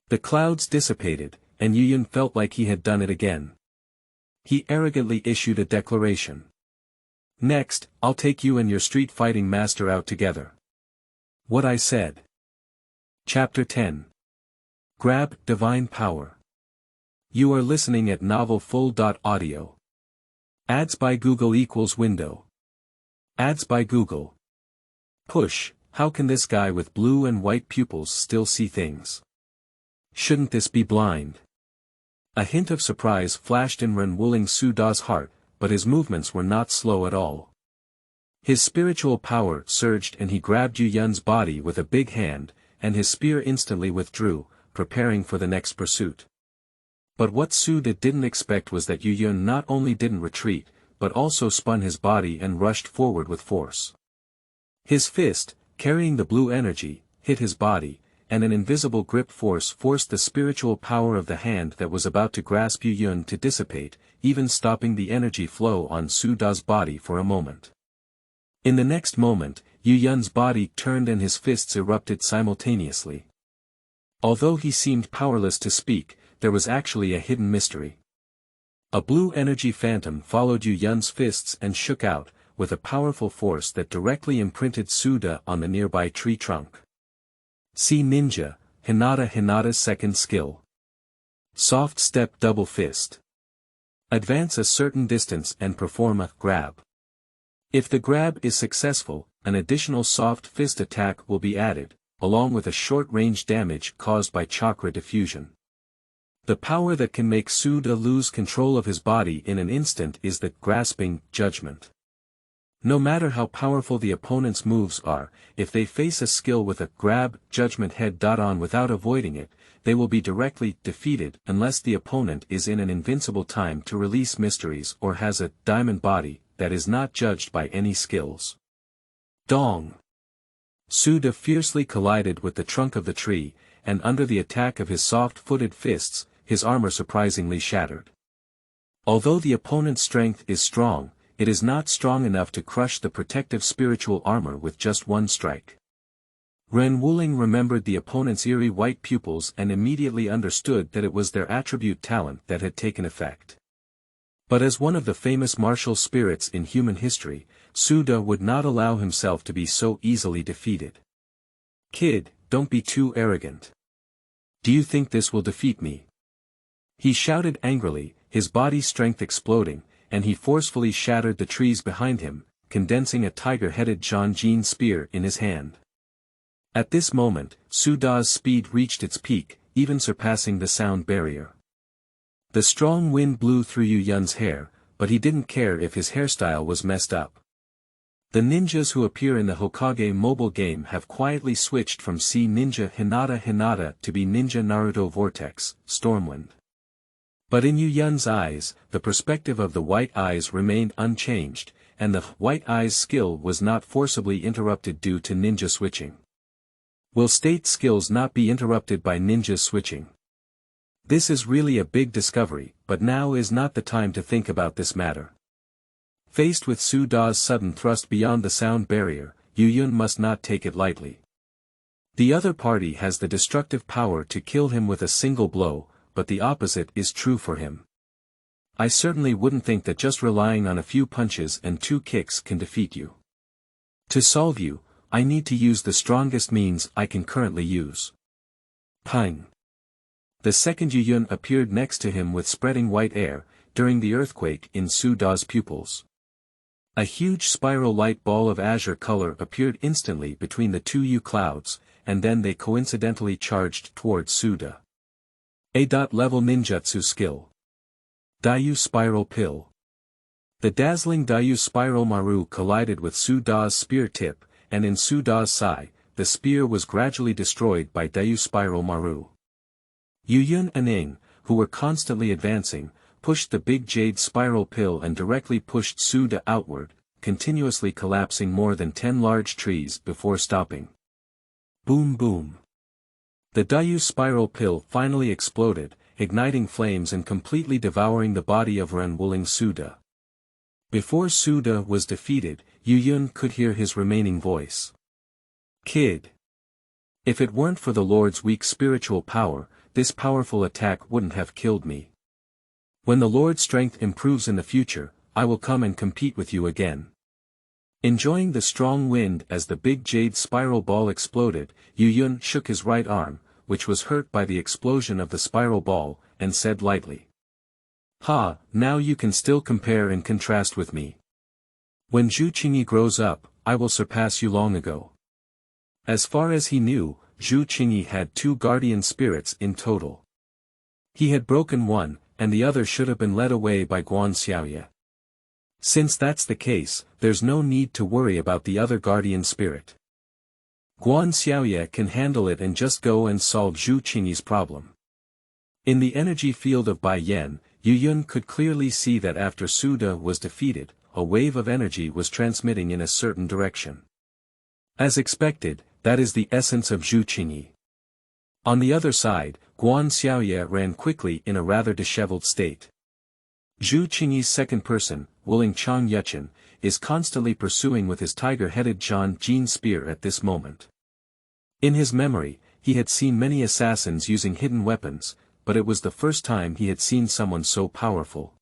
The clouds dissipated, and Yu Yun felt like he had done it again. He arrogantly issued a declaration. Next, I'll take you and your street fighting master out together. What I said. Chapter 10. Grab Divine Power. You are listening at novelfull.audio. Ads by Google equals window. Ads by Google. Push, how can this guy with blue and white pupils still see things? Shouldn't this be blind? A hint of surprise flashed in Renwuling Su Da's heart, but his movements were not slow at all. His spiritual power surged and he grabbed Yu Yun's body with a big hand, and his spear instantly withdrew, preparing for the next pursuit. But what Su De didn't expect was that Yu Yun not only didn't retreat, but also spun his body and rushed forward with force. His fist, carrying the blue energy, hit his body, and an invisible grip force forced the spiritual power of the hand that was about to grasp Yu Yun to dissipate, even stopping the energy flow on Su Da's body for a moment. In the next moment, Yu Yun's body turned and his fists erupted simultaneously. Although he seemed powerless to speak, there was actually a hidden mystery. A blue energy phantom followed Yu Yun's fists and shook out, with a powerful force that directly imprinted Suda on the nearby tree trunk. See Ninja, Hinata's second skill. Soft step double fist. Advance a certain distance and perform a grab. If the grab is successful, an additional soft fist attack will be added, along with a short-range damage caused by chakra diffusion. The power that can make Suda lose control of his body in an instant is the grasping judgment. No matter how powerful the opponent's moves are, if they face a skill with a grab judgment head-on without avoiding it, they will be directly defeated unless the opponent is in an invincible time to release mysteries or has a diamond body that is not judged by any skills. Dong! Suda fiercely collided with the trunk of the tree, and under the attack of his soft-footed fists, his armor surprisingly shattered. Although the opponent's strength is strong, it is not strong enough to crush the protective spiritual armor with just one strike. Huoying remembered the opponent's eerie white pupils and immediately understood that it was their attribute talent that had taken effect. But as one of the famous martial spirits in human history, Suda would not allow himself to be so easily defeated. Kid, don't be too arrogant. Do you think this will defeat me? He shouted angrily, his body strength exploding, and he forcefully shattered the trees behind him, condensing a tiger-headed Zhanjin spear in his hand. At this moment, Suda's speed reached its peak, even surpassing the sound barrier. The strong wind blew through Yu Yun's hair, but he didn't care if his hairstyle was messed up. The ninjas who appear in the Hokage mobile game have quietly switched from C Ninja Hinata to be Ninja Naruto Vortex, Stormwind. But in Yu Yun's eyes, the perspective of the white eyes remained unchanged, and the white eyes skill was not forcibly interrupted due to ninja switching. Will state skills not be interrupted by ninja switching? This is really a big discovery, but now is not the time to think about this matter. Faced with Suda's sudden thrust beyond the sound barrier, Yu Yun must not take it lightly. The other party has the destructive power to kill him with a single blow, but the opposite is true for him. I certainly wouldn't think that just relying on a few punches and 2 kicks can defeat you. To solve you, I need to use the strongest means I can currently use. Pang! The second Yu Yun appeared next to him with spreading white air, during the earthquake in Suda's pupils. A huge spiral light ball of azure color appeared instantly between the 2 Yu clouds, and then they coincidentally charged towards Suda. A-level ninjutsu skill. Daiyu Spiral Pill. The dazzling Daiyu Spiral Maru collided with Suda's spear tip, and in Suda's sai, the spear was gradually destroyed by Daiyu Spiral Maru. Yu Yun and Ing, who were constantly advancing, pushed the big jade spiral pill and directly pushed Suda outward, continuously collapsing more than 10 large trees before stopping. Boom boom. The Daiyu spiral pill finally exploded, igniting flames and completely devouring the body of Huoying Suda. Before Suda was defeated, Yu Yun could hear his remaining voice. Kid. If it weren't for the Lord's weak spiritual power, this powerful attack wouldn't have killed me. When the Lord's strength improves in the future, I will come and compete with you again. Enjoying the strong wind as the big jade spiral ball exploded, Yu Yun shook his right arm, which was hurt by the explosion of the spiral ball, and said lightly. Ha, now you can still compare and contrast with me. When Zhu Qingyi grows up, I will surpass you long ago. As far as he knew, Zhu Qingyi had 2 guardian spirits in total. He had broken one, and the other should have been led away by Guan Xiaoye. Since that's the case, there's no need to worry about the other guardian spirit. Guan Xiaoye can handle it and just go and solve Zhu Qingyi's problem. In the energy field of Bai Yan, Yu Yun could clearly see that after Suda was defeated, a wave of energy was transmitting in a certain direction. As expected, that is the essence of Zhu Qingyi. On the other side, Guan Xiaoye ran quickly in a rather disheveled state. Zhu Qingyi's second person, Huoying Chang Yuchen, is constantly pursuing with his tiger-headed Jin spear at this moment. In his memory, he had seen many assassins using hidden weapons, but it was the first time he had seen someone so powerful.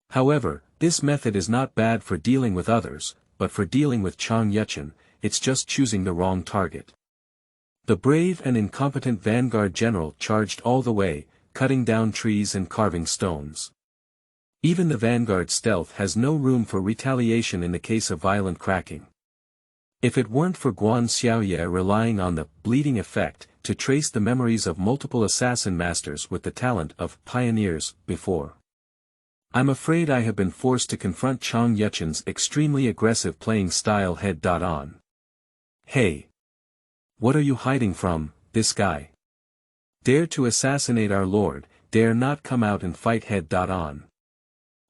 However, this method is not bad for dealing with others, but for dealing with Chang Yuchen, it's just choosing the wrong target. The brave and incompetent vanguard general charged all the way, cutting down trees and carving stones. Even the vanguard stealth has no room for retaliation in the case of violent cracking. If it weren't for Guan Xiaoye relying on the bleeding effect to trace the memories of multiple assassin masters with the talent of pioneers before, I'm afraid I have been forced to confront Chang Yuchen's extremely aggressive playing style head-on. Hey! What are you hiding from, this guy? Dare to assassinate our lord, dare not come out and fight head-on.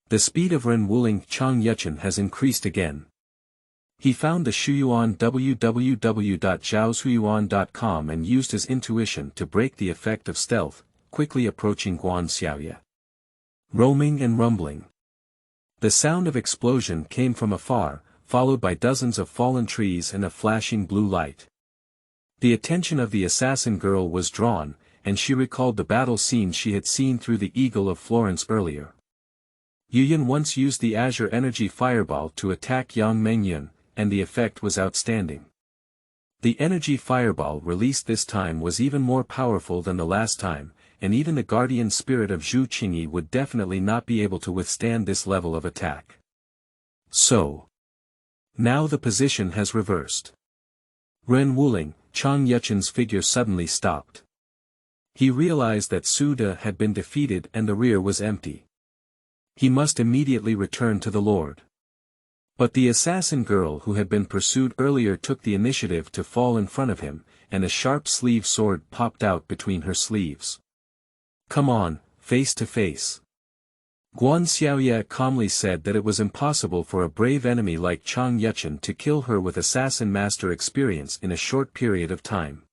The speed of Ren Wuling Chang Yuchen has increased again. He found the Shuyuan www.zhaoshuyuan.com and used his intuition to break the effect of stealth, quickly approaching Guan Xiaoye. Roaming and rumbling. The sound of explosion came from afar, followed by dozens of fallen trees and a flashing blue light. The attention of the assassin girl was drawn, and she recalled the battle scene she had seen through the Eagle of Florence earlier. Yuyan once used the Azure Energy Fireball to attack Yang Mengyun, and the effect was outstanding. The Energy Fireball released this time was even more powerful than the last time, and even the guardian spirit of Zhu Qingyi would definitely not be able to withstand this level of attack. So, now the position has reversed. Ren Wuling, Chang Yuchen's figure suddenly stopped. He realized that Su De had been defeated and the rear was empty. He must immediately return to the Lord. But the assassin girl who had been pursued earlier took the initiative to fall in front of him, and a sharp-sleeved sword popped out between her sleeves. Come on, face to face. Guan Xiaoye calmly said that it was impossible for a brave enemy like Chang Yuchen to kill her with assassin master experience in a short period of time.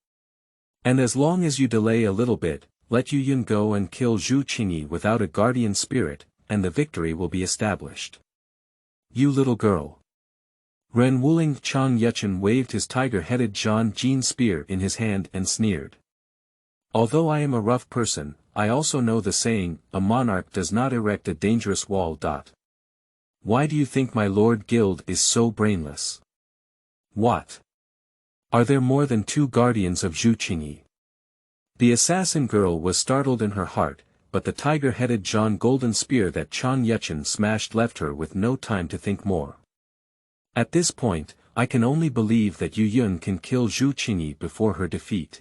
And as long as you delay a little bit, let Yuyan go and kill Zhu Qingyi without a guardian spirit, and the victory will be established. You little girl. Ren Wuling Chang Yuchen waved his tiger-headed Jin spear in his hand and sneered. Although I am a rough person, I also know the saying, a monarch does not erect a dangerous wall. Why do you think my Lord Guild is so brainless? What? Are there more than 2 guardians of Zhu Qingyi? The assassin girl was startled in her heart, but the tiger-headed golden spear that Chang Yuchen smashed left her with no time to think more. At this point, I can only believe that Yu Yun can kill Zhu Qingyi before her defeat.